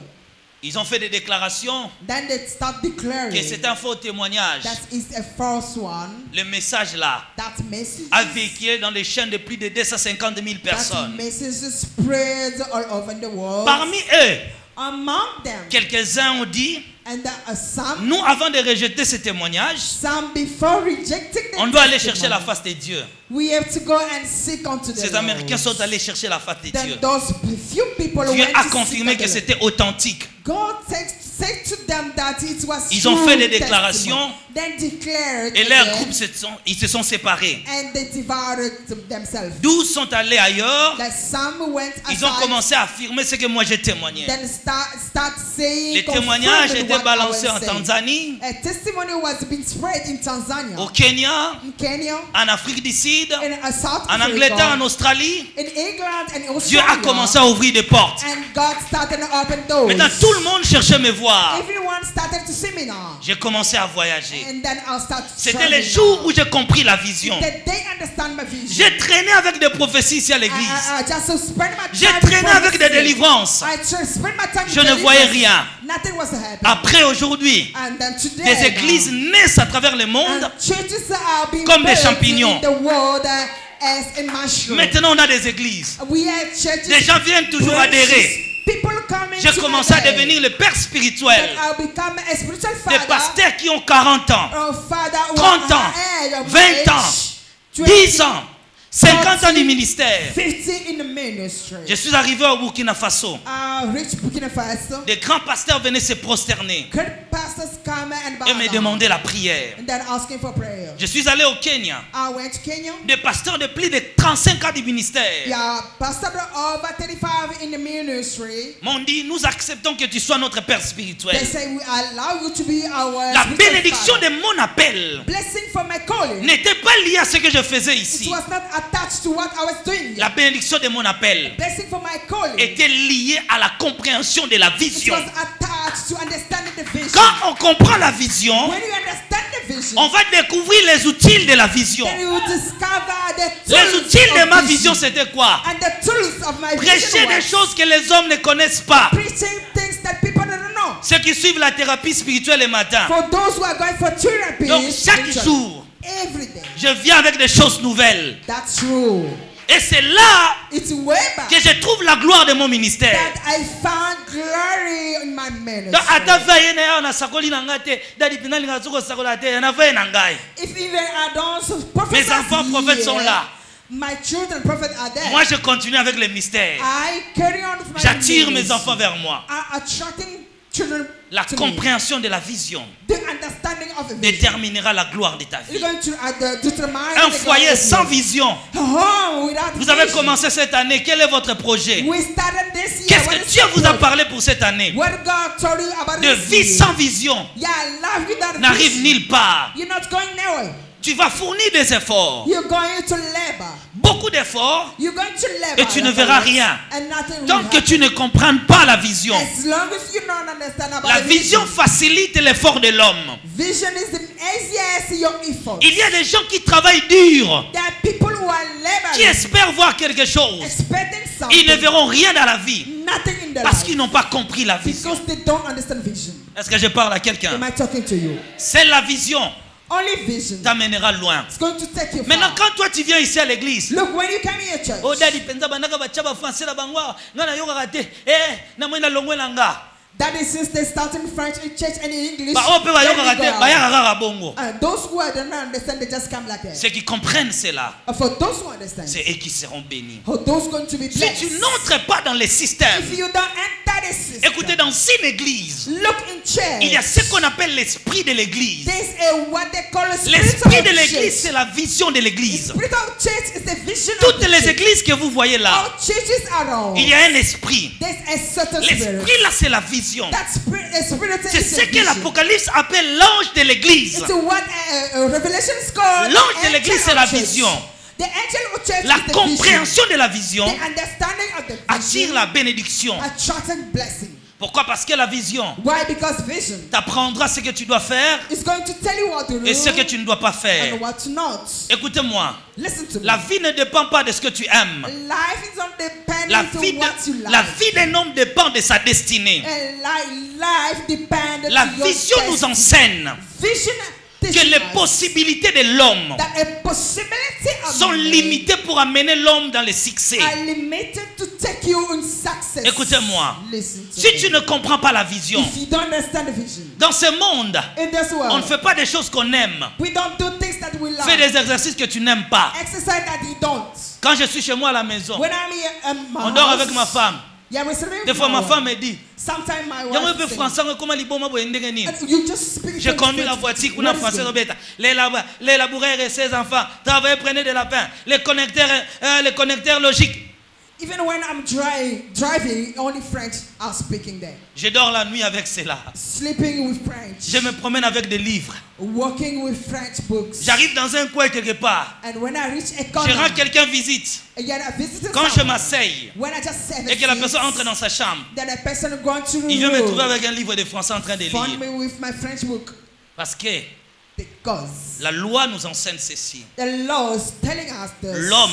Ils ont fait des déclarations Then they start declaring que c'est un faux témoignage. that is a false one. Le message là That message. a véhiculé dans les chaînes de plus de 250 000 That personnes. message spreads all over the world. Parmi eux, Among them, quelques-uns ont dit, and there are some, nous avant de rejeter ce témoignage, some before rejecting the on doit aller testimony, chercher la face de Dieu. we have to go and seek unto the Ces Lord. Américains sont allés chercher la face de Dieu. Then those few people Dieu went a to confirmé seek que the Lord. c'était authentique. God said to them that it was Ils ont true fait des testimony. déclarations Then declared Et leurs again, groupes ils se sont séparés. and they divided themselves. 12 sont allés ailleurs. That some went Ils ont aside, commencé à affirmer ce que moi j'ai témoigné. then start saying, Les témoignages confirming étaient what I balancés was en saying. Tanzanie, A testimony was being spread in Tanzania, au Kenya, in Kenya, en Afrique du Sud, in South en Africa, Angleterre, en Australie. in England and Dieu Australia. a commencé à ouvrir des portes. And God started to open doors. Maintenant, tout le monde cherchait à me voir. Everyone started to see me now. J'ai commencé à voyager. And then I'll start C'était traveling les jours now. où j'ai compris la vision. That they understand my vision. J'ai traîné avec des prophéties ici à l'église. I just spend my J'ai time traîné avec des praying. délivrances. I just spend my time Je ne voyais rien. Nothing was happening. Après, aujourd'hui, And then today, des églises naissent à travers le monde. and churches are being comme des built champignons. in the world as in mushroom. Maintenant, on a des églises. We have churches. Des gens viennent toujours branches. adhérer. People coming J'ai to commencé à adhere. devenir le père spirituel Then I'll become a spiritual des father. pasteurs qui ont 40 ans, Or father who 30 are ans, ahead of 20 my ans, age, 10 ans, 50 ans du ministère. 50 in the ministry. Je suis arrivé au Burkina Faso. Rich Burkina Faso. Des grands pasteurs venaient se prosterner Good pastors come and bow et me down. demandaient la prière. And then asking for prayer. Je suis allé au Kenya. I went to Kenya. Des pasteurs de plus de 35 ans du ministère Yeah, pastor over 35 in the ministry. m'ont dit, nous acceptons que tu sois notre père spirituel. They say we allow you to be our La spiritual bénédiction father. de mon appel Blessing for my calling. n'était pas liée à ce que je faisais It ici. was not attached to what I was doing. La bénédiction de mon appel Blessing for my calling. était liée à la compréhension de la It vision. was attached to understanding the vision. Quand on comprend la vision, When you understand the vision, on va découvrir les outils de la vision. then you discover the Les tools outils de of ma vision. vision, c'était quoi? And the tools of my Prêcher vision des was choses que les hommes ne connaissent pas. preaching things that people don't know. Ceux qui suivent la thérapie spirituelle le matin. For those who are going for therapy, Donc chaque spiritual, jour, every day. je viens avec des choses nouvelles. That's true. Et c'est là It's way back que je trouve la gloire de mon ministère. that I found glory in my ministry. Donc, atavaye na ya na sakoli na ngate, dadi pinali na zuko sakola te, na vaye na ngai. If even I don't prophets Mes enfants prophètes sont là. my children prophets are there. Moi, je continue avec les mystères. I carry on with my J'attire mes ministry. enfants vers moi. I attracting children La to me. compréhension de la vision The understanding of a vision déterminera la gloire de ta is vie. going to determine Un the foyer glory of sans you. vision. A home without Vous avez vision. commencé cette année. Quel est votre projet? We started this year. Qu'est-ce What que is Dieu your vous a project? parlé pour cette année? What God told you about De this vie year? sans vision Yeah, life without n'arrive vision. nulle part. You're not going nowhere. Tu vas fournir des efforts. You're going to labor. Beaucoup d'efforts. You're going to labor. Et tu ne verras rien. And nothing Tant will que tu ne comprends pas la vision. As long as you don't understand about La the vision facilite l'effort de l'homme. Vision is the easiest your effort. Il y a des gens qui travaillent dur, There are people who are qui laboring, espèrent voir quelque chose. expecting something. Ils ne verront rien dans la vie Nothing in their parce life. qu'ils n'ont pas compris la vision. Because they don't understand vision. Est-ce que je parle à quelqu'un? Am I talking to you? C'est la vision Only vision. t'amènera loin. It's going to take you Maintenant, far. quand toi tu viens ici à l'église, Look, when you come here, church, oh daddy penza banaka bacha ba français la bangwa ngana yoka kate na mwenda longwela nga that is since they start in French in church and in English. ba ope ba yoka then they kate go ba out. yaka kaka bongo. Those who don't understand, they just come like that. Ceux qui comprennent cela, For those who understand, c'est eux qui seront bénis. for those going to be Si blessed. tu n'entres pas dans les systèmes, If you don't enter the system, écoutez, dans une église, look in church. il y a ce qu'on appelle l'esprit de l'église. There's a what they call a spirit L'esprit of de l'église, church. c'est la vision de The l'église. spirit of church is the vision of Toutes the les church. églises que vous voyez là, All churches around. il y a un esprit. There's a certain spirit. L'esprit là, c'est la vision. That spirit, a spirit C'est is ce a que vision. l'Apocalypse appelle l'ange de l'église. It's what Revelation is called. L'ange the de l'église, angel c'est la of church. vision. The angel of church La is the compréhension de la vision vision. The understanding of the attire vision la bénédiction. attracting blessing. Pourquoi? Parce que la vision Why? Because vision t'apprendra ce que tu dois faire is going to tell you what to do et ce que tu ne dois pas faire. and what not. Écoutez-moi, Listen to me. la vie ne dépend pas de ce que tu aimes. Life is not La dependent vie on what you like. la vie d'un homme dépend de sa destinée. And life depends La on your vision nous destiny. enseigne Vision que teaches les us possibilités de l'homme that a possibility of sont man limitées pour amener l'homme dans le succès. are limited to take you in success. Écoutez-moi, Listen to si me. tu ne comprends pas la vision, If you don't understand the vision, dans ce monde, in this on ne world, fait pas des choses qu'on aime. we don't do things that we Fais like. des exercices que tu n'aimes pas. Exercise that you don't. Quand je suis chez moi à la maison, When I'm here, my on dort house, avec ma femme. yeah, we're sleeping Des with fois, my ma wife. femme me dit, Sometimes my Yango wife pe says, français comment liboma boye ndenge nini? and you just speak. Je conduis la voiture, on a français Robeta. Les laboureurs et ses enfants, travaillez, prenez de la pain. Les connecteurs logiques. Even when I'm driving, only French are speaking there. Je dors la nuit avec cela. Sleeping with French. Je me promène avec des livres. Working with French books. J'arrive dans un coin quelque part. And when I reach a Je corner, rends quelqu'un visite. and yet I visited Quand je someone, m'asseye when I just said et que la personne entre dans sa chambre, then a person going to il vient me trouver room, avec un livre de français en train de found lire. me with my French book Parce que because la loi nous enseigne ceci. the law is telling us this. L'homme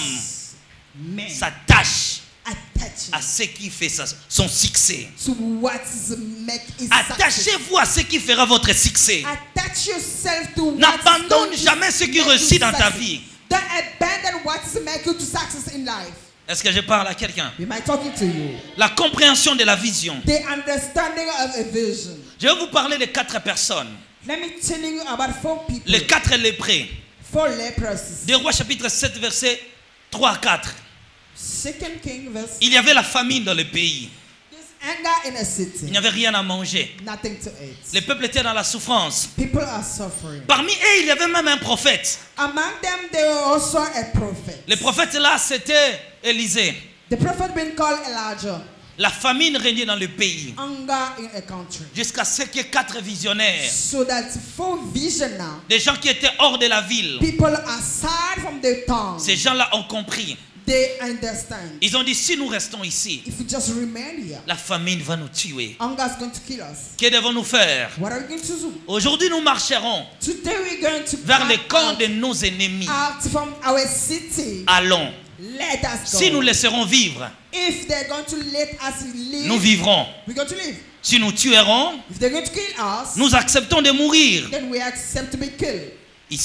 Men s'attache attaching à ce qui fait son succès. to what is make his success. Attachez-vous à ce qui fera votre succès. Attach yourself to what N'abandonne jamais ce qui réussit dans ta vie. Don't abandon what is make you to success in life. Est-ce que je parle à quelqu'un? Am I talking to you? La compréhension de la vision. The understanding of a vision. Je vais vous parler de 4 personnes. Let me tell you about 4 people. Les 4 lépreux. 4 lepers. Des Rois chapitre 7 verset 3 à 4. 2 King verse. Il y avait la famine dans le pays. There's anger in a Il city. n'y avait rien à manger. Nothing to eat. Les peuples étaient dans la souffrance. People are suffering. Parmi eux, il y avait même un prophète. Among them, there were also a prophet. Le prophète là, c'était Élisée. The prophet been called Elijah. La famine régnait dans le pays. Hunger in a country. Jusqu'à ce que 4 visionnaires, So that 4 vision now, des gens qui étaient hors de la ville, people aside from the town, ces gens-là ont compris. they understand. Ils ont dit, si nous restons ici, If we just remain here, la famine va nous tuer. hunger is going to kill us. Que devons-nous faire? What are we going to do? Aujourd'hui, nous marcherons Today we're going to vers come le camp out, de nos ennemis. out from our city. Allons. Let us go. Si nous laisserons vivre, If they're going to let us live, nous vivrons. we're going to live. Si nous tuerons, If they're going to kill us, nous acceptons de mourir. then we accept to be killed. Ils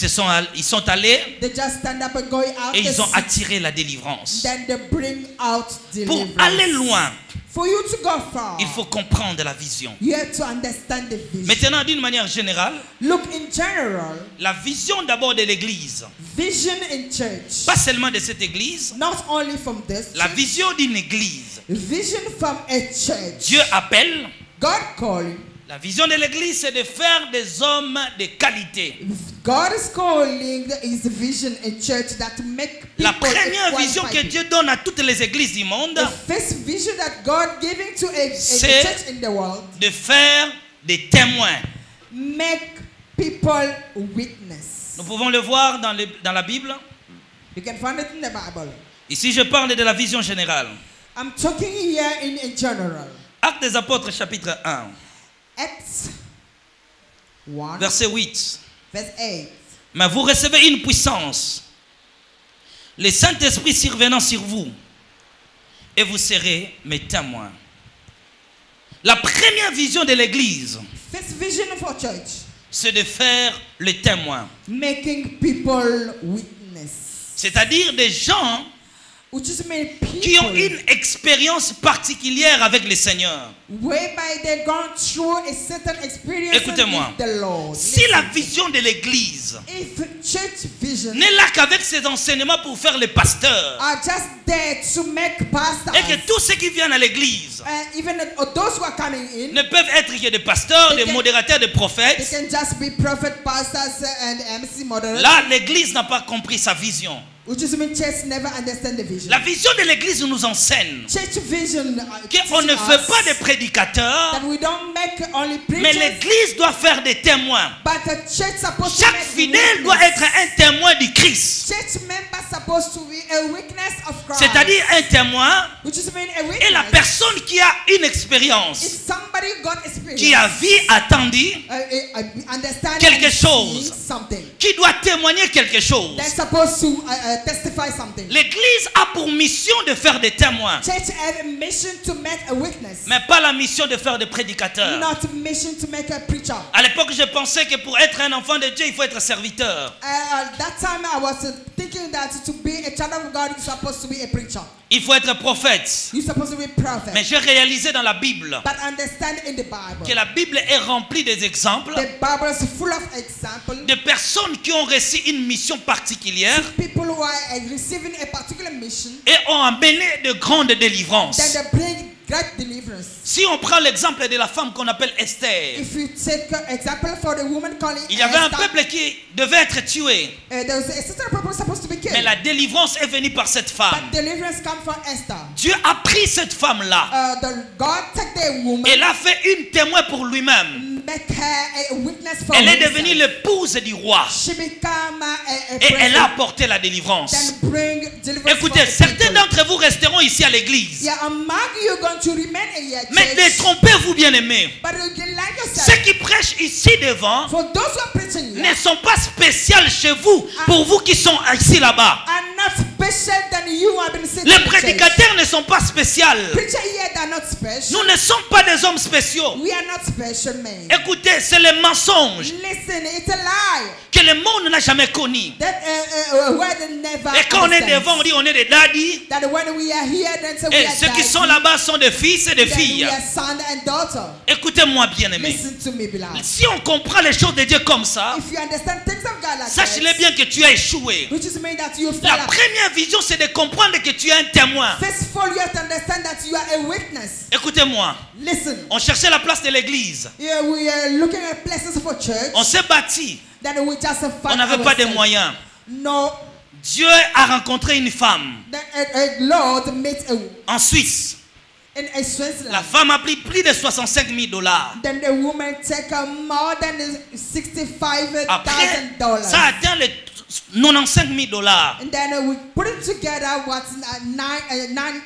sont allés They just stand up and going out. et the ils ont city. attiré la délivrance. Then they bring out Pour deliverance. aller loin, For you to go far, il faut comprendre la vision. you have to understand the vision. Maintenant, d'une manière générale, Look, in general, la vision d'abord de l'église, vision in church, pas seulement de cette église, not only from this la church, vision d'une église. vision from a church. Dieu appelle, God calling. la vision de l'église, c'est de faire des hommes de qualité. God is calling his vision in church that make people La première vision que qualified. Dieu donne à toutes les églises du monde, The first vision that God giving to a C'est- church in the world, de faire des témoins. make people witness. Nous pouvons le voir dans la Bible. You can find it in the Bible. Ici, je parle de la vision générale. I'm talking here in general. Actes des Apôtres, chapitre 1, Acts 1, verset 8. verse 8. Mais vous recevez une puissance, le Saint-Esprit survenant sur vous, et vous serez mes témoins. La première vision de l'église, First vision for church, c'est de faire le témoin. making people witness. C'est-à-dire des gens Which is made qui ont people une expérience particulière avec le Seigneur. whereby they've gone through a certain experience Écoutez-moi. with the Lord. Si la Listen. vision de l'église If church vision n'est là qu'avec ses enseignements pour faire le pasteur, are just there to make pastors, et que tous ceux qui viennent à l'église even those who are coming in, ne peuvent être que des pasteurs, des modérateurs, des they prophètes, can just be prophet, pastors, and MC moderators. là l'église n'a pas compris sa vision. Which is mean church never understand the vision. La vision de l'église nous enseigne Church vision qu'on ne teaches fait us pas de prédicateurs, that we don't make only mais preachers, l'église doit faire des témoins. but the church supposed to Chaque make fidèle doit witness. être un témoin du Christ. Church members supposed to be a witness of Christ. C'est-à-dire un témoin Which is mean a est la witness. personne qui a une expérience, If somebody got experience, qui a vu, attendu, understand quelque and chose. seeing something, qui doit témoigner quelque chose. they're supposed to testify something. L'église a pour mission de faire des témoins, Church have a mission to make a witness, mais pas la mission de faire des prédicateurs. not a mission to make a preacher. À l'époque, je pensais que pour être un enfant de Dieu, il faut être serviteur. That time I was thinking that to be a child of God, you're supposed to be a preacher. Il faut être prophète. You're supposed to be a prophet. Mais j'ai réalisé dans la Bible But understand in the Bible, que la Bible est remplie des exemples the Bible is full of examples. de personnes qui ont reçu une mission particulière People who are receiving a particular mission, et ont amené de grandes délivrances. then they bring great deliverance. Si on prend l'exemple de la femme qu'on appelle Esther, If you take example for the woman calling il y avait un Esther, peuple qui devait être tué, there was a certain people supposed to be killed. mais la délivrance est venue par cette femme. But deliverance come from Esther. Dieu a pris cette femme-là God take the woman, et l'a fait une témoin pour lui-même. make her a witness for Elle est himself. devenue l'épouse du roi She become a et elle a prophet, apporté la délivrance. then bring deliverance Écoutez, for the certains people. d'entre vous resteront ici à l'église, Yeah, among you going to remain in your mais church, détrompez-vous bien aimés. but you can like yourself. Ceux qui prêchent ici devant For those who are preaching here, ne sont pas spéciaux chez vous, pour vous qui sont ici là-bas. are not special than you have been sitting Les in church. prédicateurs ne sont pas spéciaux. Preacher here, they're not special. Nous ne sommes pas des hommes spéciaux. We are not special men. Écoutez, c'est le mensonge Listen, it's a lie que le monde n'a jamais connu. that word never Et quand on est understands. devant, on dit on est des daddies. That when we are here, then say we Et are ceux qui daddy, sont là-bas sont des fils et des then we filles. are son and daughter. Écoutez-moi bien aimé. Listen to me, beloved. Si on comprend les choses de Dieu comme ça, If you understand things of God like sache-le that, bien que tu as échoué. which is mean that you La fell up. première vision, c'est de comprendre que tu es un témoin. First of all, you have to understand that you are a witness. Écoutez-moi, Listen, on cherchait la place de l'église. yeah, we are looking at places for church. On s'est bâti. That we just find On n'avait pas de ourselves. moyens. No, Dieu a rencontré une femme that a Lord met en Suisse. in a Switzerland. La femme a pris plus de 65 000 $. Then the woman take more than Après, $65,000. ça atteint les 95 000 $. And then we put it together. What's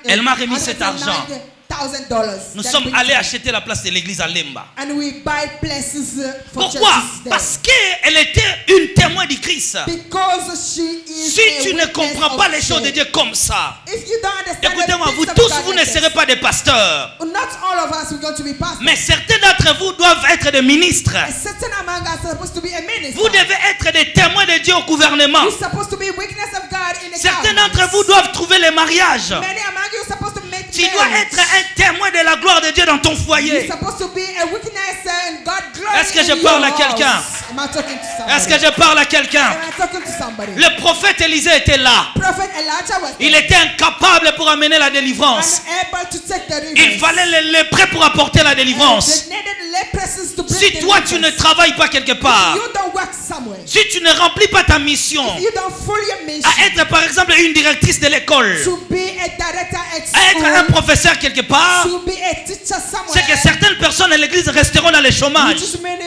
Elle m'a remis cet argent. $190,000. Nous Then sommes we- allés acheter la place de l'église à Lemba. And we buy places for Pourquoi? churches there. Parce qu'elle était une témoin du Christ. Because she is Si a tu ne witness comprends of pas les choses de faith. Dieu comme ça, If you don't understand écoutez-moi, the vous things of tous, God vous ne like serez this, pas des pasteurs. not all of us are going to be pastors. Mais certains d'entre vous doivent être des ministres. A certain among us are supposed to be a minister. Vous devez être des témoins de au gouvernement. You're supposed to be witness of God in the Certains government. d'entre vous doivent trouver les mariages. Many among you are supposed to make Tu dois marriage. être un témoin de la gloire de Dieu dans ton You're foyer. supposed to be a witness and God glory. Est-ce que je in parle your à quelqu'un? house. Am I talking to somebody? Est-ce que je parle à quelqu'un? Am I talking to somebody? Le prophète Élisée était là. Prophet Elijah was Il there, était incapable pour amener la délivrance. unable to take the Il rivers. fallait les lépreux pour apporter la délivrance. They needed leprosies to bring Si toi tu ne deliverance. travailles pas quelque part, You don't work somewhere. si tu ne remplis pas ta mission, You don't fully your mission. à être par exemple une directrice de l'école, To be a director at à être un school. professeur quelque part, To be a teacher somewhere. c'est que certaines personnes à l'église resteront dans le chômage. Which is many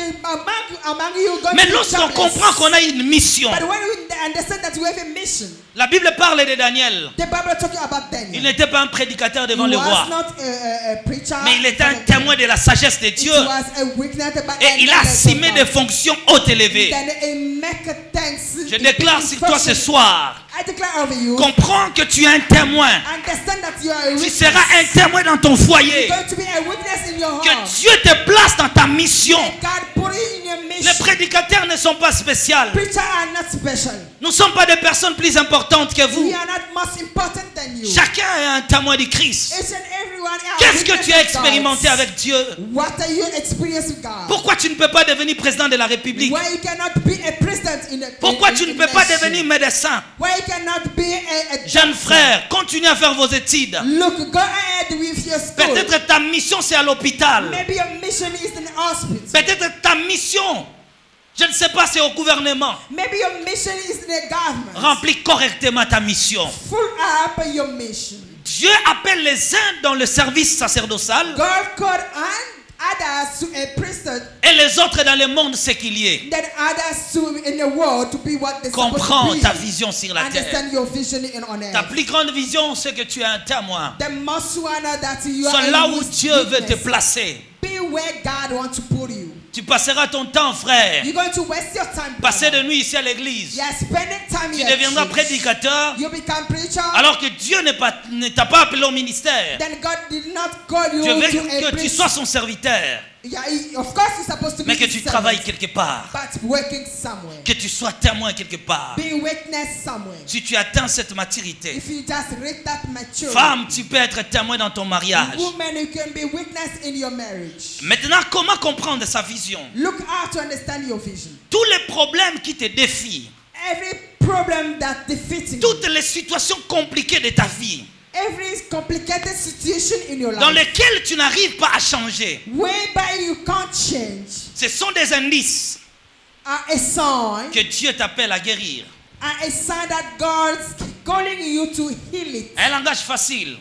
among you going Mais to be lorsqu'on jobless. comprend qu'on a une mission, But when we understand that we have a mission, la Bible parle de Daniel. the Bible talking about Il Daniel. n'était pas un prédicateur devant He le was roi, not a preacher. mais il était in un front of témoin de la sagesse de God. Dieu. He was a witness about Et il a assumé des fonctions hautes élevées. Then he make a thanks. Je déclare sur toi ce soir, I declare over you. comprends que tu es un témoin. Understand that you are a Tu witness. seras un témoin dans ton foyer. You're going to be a witness in your Que house. Dieu te place dans ta mission. And God put you in your mission. Les prédicateurs ne sont pas spéciaux. Preachers are not special. Nous ne sommes pas des personnes plus importantes que We vous. are not most important than you. Chacun est un témoin du Christ. Each and everyone are Qu'est-ce que witness tu as of expérimenté God. avec Dieu? What are you experiencing with God? Pourquoi tu ne peux pas devenir président de la République? Why you cannot be a president in a Pourquoi in- tu in ne a peux pas nation? devenir médecin? Why you cannot be a Jeune doctor? frère, continuez à faire vos études. Look, go ahead with your school. Peut-être ta mission c'est à l'hôpital. Maybe your mission is in the hospital. Peut-être ta mission, je ne sais pas, c'est au gouvernement. Maybe your mission is in the government. Remplis correctement ta mission. Full up your mission. Dieu appelle les uns dans le service sacerdotal God called others to a priesthood, et les autres dans le monde séculier. then others to in the world to be what they're supposed Comprends to be. ta vision sur la terre. Understand your vision on Ta earth. plus grande vision, c'est que tu es un témoin. The most one that you are C'est là a où Dieu veut te witness. placer. Be where God wants to put you. Tu passeras ton temps, frère, You're going to waste your time. passer brother. de nuit ici à l'église. You are spending time Tu here. deviendras prédicateur You become preacher. alors que Dieu ne t'a pas appelé au ministère. Then God did not call you Dieu veut to a que tu priest. sois son serviteur, Yeah, of course you're supposed to mais be que his tu servant, travailles quelque part, but working somewhere. que tu sois témoin quelque part. Be witness somewhere. Si tu atteins cette maturité, If you just reach that maturity. femme, tu peux être témoin dans ton mariage. Woman, you can be witness in your marriage. Maintenant, comment comprendre sa vision? Look how to understand your vision. Tous les problèmes qui te défient, Every problem that defeats you, toutes les situations compliquées de ta vie, every complicated situation in your dans life, lesquelles tu n'arrives pas à changer, whereby you can't change, ce sont des indices are a sign, que Dieu t'appelle à guérir. are a sign that God's calling you to heal it. Un langage facile.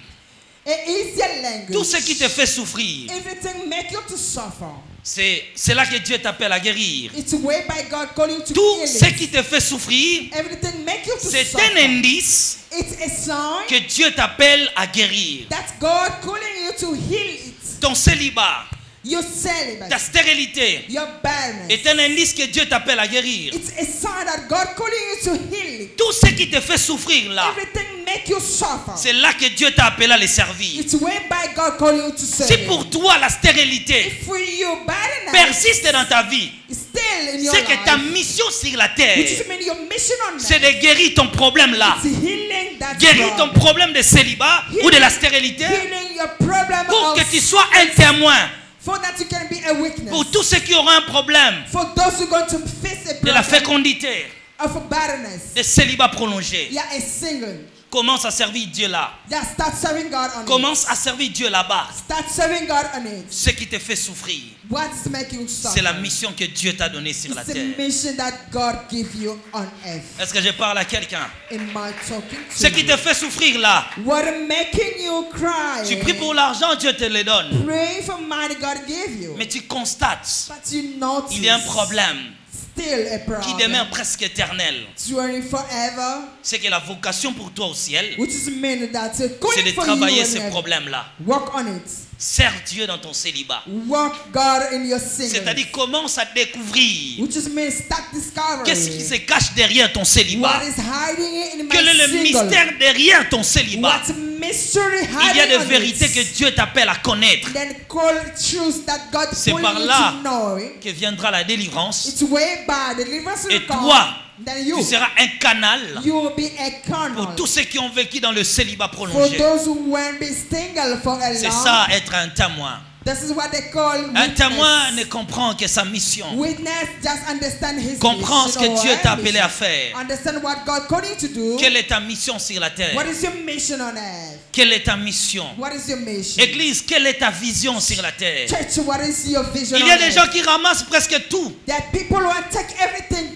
A easier language. Tout ce qui te fait souffrir, Everything make you to suffer. c'est là que Dieu t'appelle à guérir. It's whereby God calling you to Tout heal ce it. qui te fait souffrir, Everything make you to c'est suffer. un indice It's a sign que Dieu t'appelle à guérir. that God calling you to heal it. Ton célibat, Your celibacy, ta stérilité your barrenness. est un indice que Dieu t'appelle à guérir. It's a sign that God calling you to heal it. Tout ce qui te fait souffrir là, Everything make you suffer. c'est là que Dieu t'a appelé à les servir. It's whereby God calling you to serve. Si pour toi la stérilité If for you barrenness persiste dans ta vie, is still in your c'est que ta life, mission sur la which terre, is mean your mission on c'est earth, de guérir ton problème là. it's healing that Guérir ton problem. problème de célibat ou de la stérilité Healing your problem pour of que tu sois un témoin for that you can be a witness. pour tous ceux qui auront un problème For those who are going to face a de la problem fécondité, of barrenness. de célibat prolongé. You are a single. Commence à servir Dieu là. Just start serving God on Commence it. à servir Dieu là-bas. Start serving God on it. Ce qui te fait souffrir, What's making you suffer? c'est la mission que Dieu t'a donnée sur la It's the terre. mission that God give you on earth. Est-ce que je parle à quelqu'un? Am I talking Ce to qui you? te fait souffrir là, What making you cry? tu pries pour l'argent, Dieu te le donne. Pray for money God gave you. Mais tu constates, But you notice il y a un problème still a qui problem. demeure presque éternel. During forever, C'est que la vocation pour toi au ciel, which is mean that c'est going de for travailler you ces on earth. problèmes-là. Work on it. Sers Dieu dans ton célibat. Work God in your sin. C'est-à-dire commence à découvrir Which is mean start discovering. qu'est-ce qui se cache derrière ton célibat. What is hiding in my Quel est le single? mystère derrière ton célibat. What's mystery Il y a hiding des on vérités it. que Dieu t'appelle à connaître. Then call truths that God C'est told par you là to know. que viendra la délivrance. It's way by the deliverance Et will come. toi, Then tu seras un canal you will be a pour canal tous ceux qui ont vécu dans le célibat for prolongé. those who won't be single for a C'est long. ça, être un témoin. This is what they call Un témoin ne witness. comprend que sa mission. Witness just understand his Comprends ce mission que or Dieu her t'a appelé mission. à faire. Understand what God called you to do. Quelle est ta mission sur la terre? What is your mission on earth? Quelle est ta mission? What is your mission? Église, quelle est ta vision sur la terre? Church, what is your vision Il y a on des earth? gens qui ramassent presque tout. There are people who want to take everything.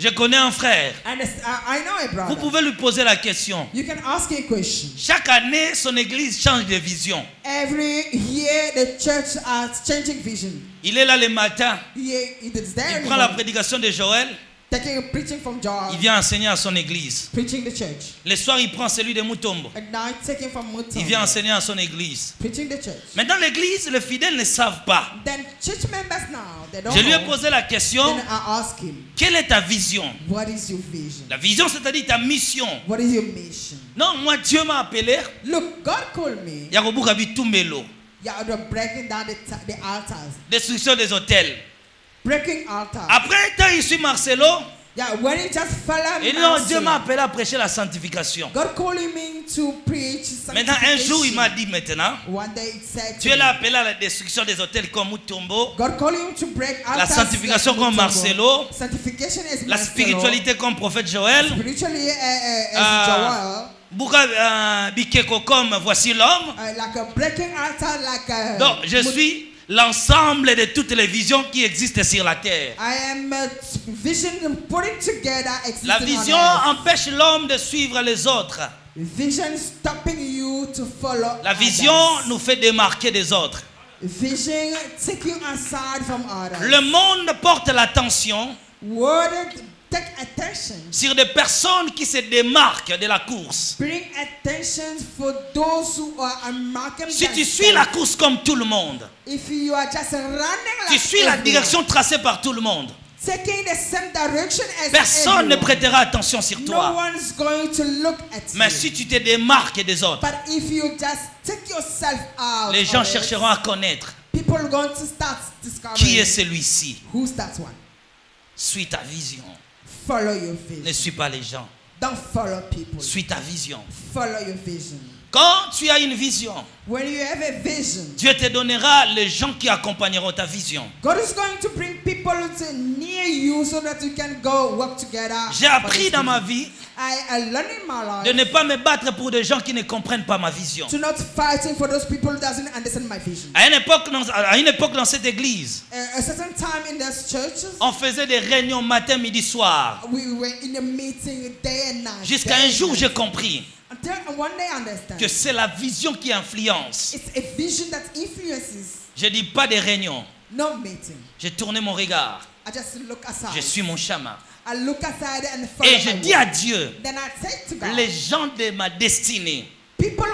Je connais un frère. And I know a brother. Vous pouvez lui poser la question. You can ask a question. Chaque année, son église change de vision. Every year the church is changing vision. Il est là le matin. It is there. Il in the prend la morning, prédication de Joël. taking a preaching from Joel. Il vient enseigner à son église. Preaching the church. Le soir, il prend celui de Mutombo. At night taking from Il Mutombo. vient enseigner à son église. Preaching the church. Mais dans l'église, les fidèles ne savent pas. Then church members now, they don't Je lui ai know. posé la question, Then I ask him, quelle est ta vision? what is your vision? La vision, c'est-à-dire ta mission. What is your mission? Non, moi, Dieu m'a appelé. Look, God called me. Yakobu Kabi Tumbelo. Yeah, they're breaking down the altars. Destruction des hôtels. Breaking altars. Après un temps, il suit Marcelo. Yeah, when he just fell out. Et non, Dieu m'a appelé à prêcher la sanctification. God called him to preach Maintenant, un jour, il sanctification. m'a dit maintenant, One day it said to Dieu l'a me, appelé à la destruction des hôtels comme Mutombo, God called him to break la altars sanctification like comme Mutombo. Marcelo, Sanctification is la Marcelo. spiritualité comme prophète Joël, Spiritually as Joel. Bouka Bikeko comme voici l'homme. Like a breaking altar, like a. Donc, je suis l'ensemble de toutes les visions qui existent sur la terre. I am a vision putting together existing La on vision earth. empêche l'homme de suivre les autres. Vision stopping you to follow. La vision others. nous fait démarquer des autres. Vision taking aside from others. Le monde porte l'attention Word take attention. sur des personnes qui se démarquent de la course. Bring attention for those who are unmarked. Si tu suis la course comme tout le monde, If you are just running tu like suis la everyone, direction tracée par tout le monde, taking the same direction as personne ne everyone, prêtera attention sur no toi. one's going to look at Mais you. si tu te démarques des autres, But if you just take yourself out, les gens of it, chercheront à connaître people are going to start discovering qui est celui-ci. who's that one. Suis ta vision. Follow your Ne vision. suis pas les gens. Don't follow people. Suis ta vision. Follow your vision. Quand tu as une vision, When you have a vision, Dieu te donnera les gens qui accompagneront ta vision. God is going to bring people to near you so that you can go work together. J'ai appris dans ma vie I learned in my de life ne pas me battre pour des gens qui ne comprennent pas ma vision. to not fighting for those people who doesn't understand my vision. À une époque dans cette église, A certain time in those churches, on faisait des réunions matin, midi, soir. we were in a meeting day and night. Jusqu'à day un and jour, night. j'ai compris Until one day I understand. que c'est la vision qui influence. It's a vision that influences, Je dis pas des réunions. no meeting. J'ai tourné mon regard. I just look aside. Je suis mon chemin. I look aside and follow Et je my dis à way. Dieu, Then I say to God, les gens de ma destinée, people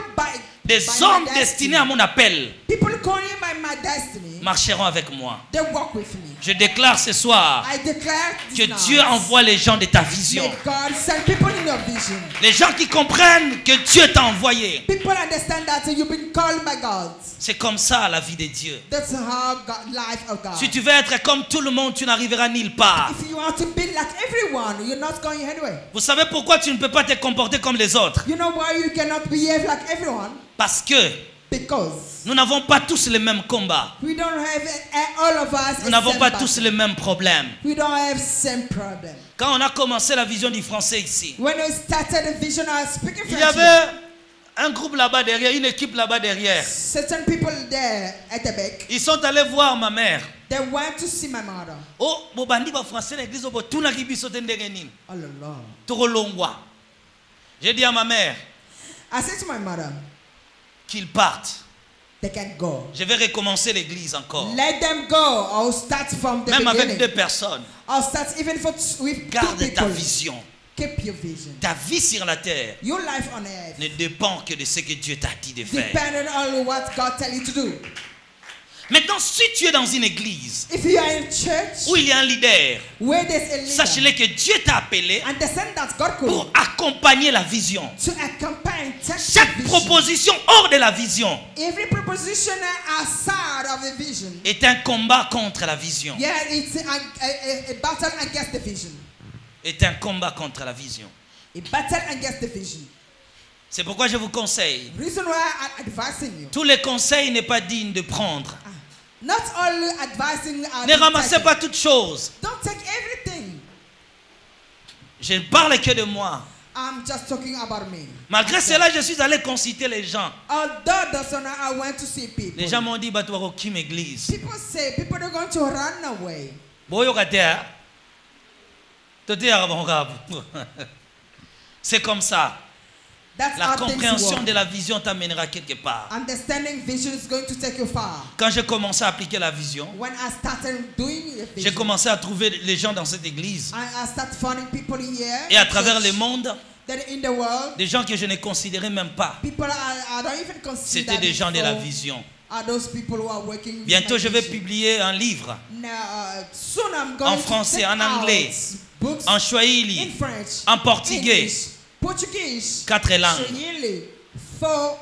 des by hommes my destiny, destinés à mon appel, people calling by my destiny, marcheront avec moi. they walk with me. Je déclare ce soir I declare this que now. Dieu envoie les gens de ta vision. May God send people in your vision. Les gens qui comprennent que Dieu t'a envoyé. People understand that you've been called by God. C'est comme ça la vie de Dieu. That's how God, life of God. Si tu veux être comme tout le monde, tu n'arriveras nulle part. If you want to be like everyone, you're not going anywhere. Vous savez pourquoi tu ne peux pas te comporter comme les autres? You know why you cannot behave like everyone? Parce que Because nous n'avons pas tous les mêmes combats. we don't have all of us. Nous n'avons same pas battle. tous les mêmes problèmes. We don't have same problem. Quand on a commencé la vision du français ici, When we started the vision, I was speaking il y French. avait un groupe là-bas derrière, une équipe là-bas derrière. Certain people there at the back, Ils sont allés voir ma mère. they went to see my mother. Oh, bobandi ba français l'église obo tuna kibiso tendenge nini. Oh Lord. Toro longwa. J'ai dit à ma mère I said to my mother, qu'ils partent. they can go. Je vais recommencer l'église encore. Let them go. I'll start from the Même avec beginning. deux personnes. I'll start even with Garde two ta people. vision. Keep your vision. Ta vie sur la terre Your life on earth ne dépend que de ce que Dieu t'a dit de faire. depending on what God tell you to do. Maintenant, si tu es dans une église If you are in church où il y a un leader, where there's a leader, sache-le que Dieu t'a appelé understand that God pour called accompagner la vision. to accompany Chaque proposition hors de la vision Every proposition outside of the vision. est un combat contre la vision. Yeah, it's a battle against the vision. Est un combat contre la vision. A battle against the vision. C'est pourquoi je vous conseille. Reason why I'm advising you. Tous les conseils n'est pas digne de prendre. Not only advising. Ne ramassez pas toutes choses. Don't take everything. Je ne parle que de moi. I'm just talking about me. Malgré cela, je suis allé consulter les gens. Although that's when I went to see people. Les gens m'ont dit, bah, tu vas aucune église. People say people are going to run away. C'est comme ça. That's La how things compréhension work. de la vision t'amènera quelque part. Understanding vision is going to take you far. Quand j'ai commencé à appliquer la vision, When I started doing the j'ai vision, commencé à trouver les gens dans cette église. I started finding people here. Et à travers le monde, That in the world, des gens que je ne considérais même pas. people I don't even consider. C'était des gens de la before vision. Are those people who are working with Bientôt, my je vais vision. publier un livre Now, soon I'm going en français, to take en anglais, out books en in swahili, French, en portugais, English, Portuguese, 4 langues. Swahili, 4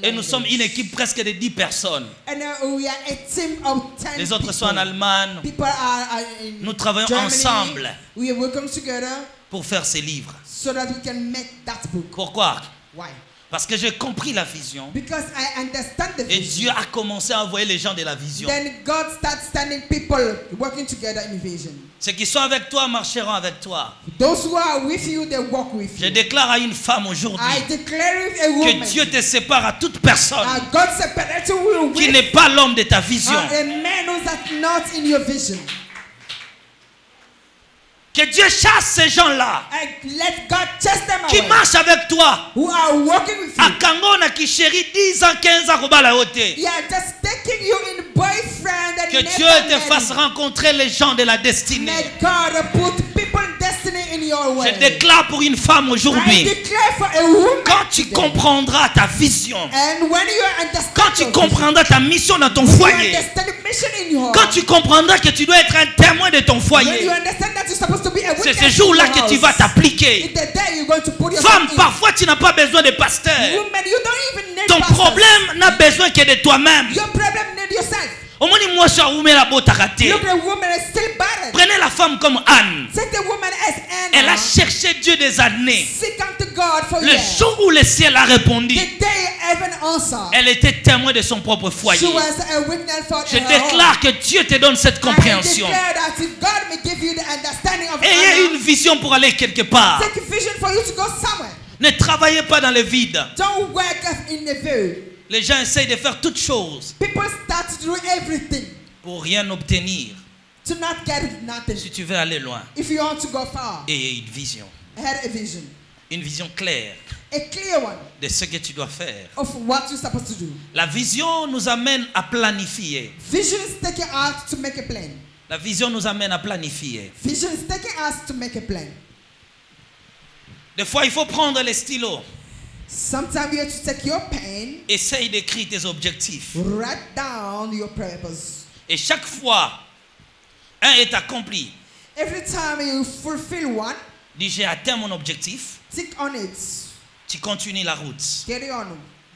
Et nous sommes une languages. équipe presque de 10 personnes. And we are a team of 10 Les autres sont en people. Allemagne. People are in Nous travaillons Germany. ensemble We are working together pour faire ces livres. so that we can make that book. Pourquoi? Why? Parce que j'ai compris la vision. Because I understand the Et vision. Dieu a commencé à envoyer les gens de la vision. Then God starts standing people working together in vision. Ceux qui sont avec toi marcheront avec toi. Those who are with you, they walk with Je you. déclare à une femme aujourd'hui I declare with a woman que Dieu te sépare à toute personne God separates you qui with n'est pas l'homme de ta vision. a man who's not in your vision. Que Dieu chasse ces gens-là And let God chase them qui away. marchent avec toi. Who are working with you. Akangona qui chérit 10 ans, 15 ans, kobala yote. Yeah, just taking you in boyfriend and Que never Dieu te married. fasse rencontrer les gens de la destinée. May God put people destiny in your way. Je déclare pour une femme I aujourd'hui, declare for a woman quand tu today. comprendras ta vision, And when you understand quand tu your vision, comprendras ta mission dans ton you foyer, understand the mission in your quand tu comprendras que tu dois être un témoin de ton when foyer, you understand that you're supposed to be a c'est witness ce in jour-là your que tu house. vas t'appliquer. It's the day you're going to put yourself Femme, in. parfois tu n'as pas besoin de pasteur. Woman, you don't even need Ton pastors. problème n'a besoin que de toi-même. Your problem need yourself. Au moins, moi, je suis la beauté ratée. Look, the woman is still barren. Prenez la femme comme Anne. Take the woman as Elle Anna. a cherché Dieu des années. Seek unto God for Le years. jour où le ciel a répondu, The day heaven answered. elle était témoin de son propre She foyer. was a witness for Je her déclare que Dieu te donne cette own. I compréhension. declare that God may give you the understanding of Ayez Anna. une vision pour aller quelque part. Take a vision for you to go somewhere. Ne travaillez pas dans le vide. Don't work in the view. Les gens essayent de faire toutes choses People start to do everything pour rien obtenir. to not get nothing. Si tu veux aller loin, If you want to go far, ayez une vision. have a vision. Une vision claire A clear one de ce que tu dois faire. of what you're supposed to do. La vision nous amène à planifier. Vision is taking us to make a plan. La vision nous amène à planifier. Vision is taking us to make a plan. Des fois, il faut prendre les stylos. Sometimes you have to take your pen, Essaye d'écrire tes objectifs. write down your purpose. Et chaque fois, un est accompli. Every time you fulfill one, Dis, j'ai atteint mon objectif. tick on it. Tu continues la route. Carry on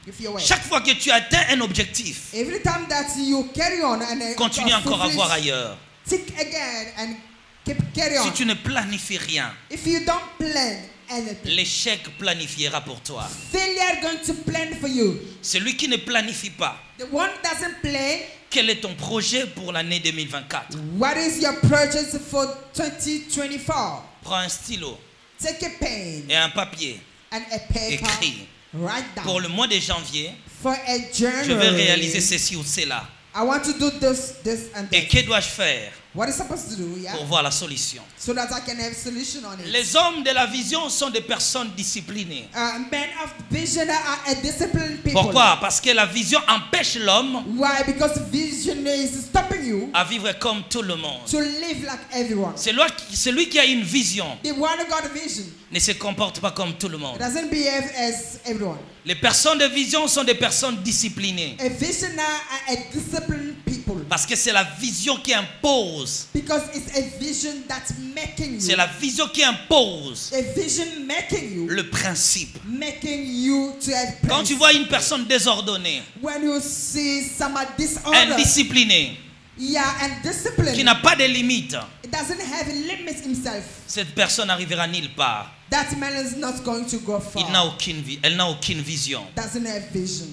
with your way. Chaque fois que tu atteins un objectif, Every time that you carry on and continue encore à fulfill, voir ailleurs. tick again and keep carry Si on. tu ne planifies rien, If you don't plan anything, l'échec planifiera pour toi. failure going to plan for you. Celui qui ne planifie pas, The one doesn't plan. quel est ton projet pour l'année 2024? What is your project for 2024? Prends un stylo Take a pen et un papier. and a paper. Écris. Write down. Pour le mois de janvier, For a journal. je vais réaliser ceci ou cela. I want to do this and Et that. que dois-je faire? What is supposed to do, yeah? pour voir la solution. So that I can have solution on it. Les hommes de la vision sont des personnes disciplinées. Men of vision are a disciplined people. Pourquoi? Parce que la vision empêche l'homme Why? Because vision is stopping you à vivre comme tout le monde. to live like everyone. Celui qui a une vision The one who got a vision ne se comporte pas comme tout le monde. doesn't behave as everyone. Les personnes de vision sont des personnes disciplinées. A visionary are a disciplined people. Parce que c'est la vision qui impose. Because it's a vision that's making you. C'est la vision qui impose A vision making you. le principe. Making you to have Quand tu vois une personne désordonnée, when you see someone disordered, indisciplinée, yeah, and disciplined, qui n'a pas de limites, it doesn't have limits himself. cette personne n'arrivera nulle part. That man is not going to go far. Elle n'a aucune vision. Doesn't have vision.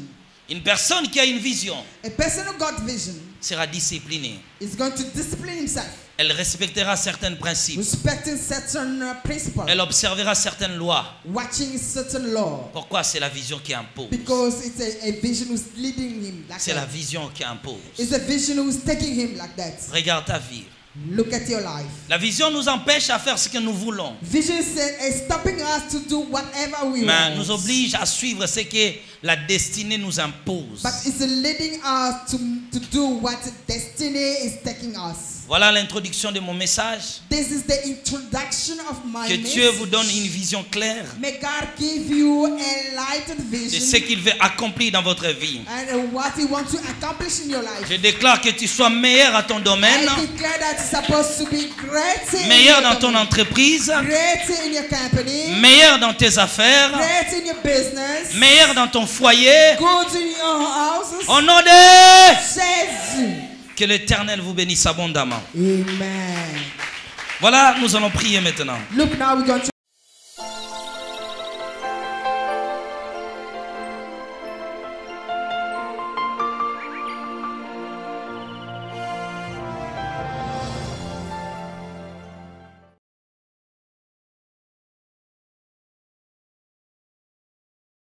Une personne qui a une vision A person who got vision sera disciplinée. is going to discipline himself, Elle respectera certains principes. respecting certain principles, Elle observera certaines lois. watching certain law. Pourquoi? C'est la vision qui impose. Because it's a vision who's leading him like C'est la that. vision qui impose. It's a vision who's taking him like that. Regarde ta vie. Look at your life. La vision nous empêche à faire ce que nous voulons, Vision is stopping us to do whatever we mais want. nous oblige à suivre ce que la destinée nous impose. But it's leading us to do what destiny is taking us. Voilà l'introduction de mon message. This is the introduction of my Que message. Dieu vous donne une vision claire May God give you a lighted de vision ce qu'il veut accomplir dans votre vie. and what He wants to accomplish in your life. Je déclare que tu sois meilleur à ton domaine, I declare that it's supposed to be great in meilleur your dans ton company, entreprise, great in your company, meilleur dans tes affaires, great in your business, meilleur dans ton foyer. good in your houses. Au nom de... Jésus. Que l'Éternel vous bénisse abondamment. Amen. Voilà, nous allons prier maintenant. Look, now we're going to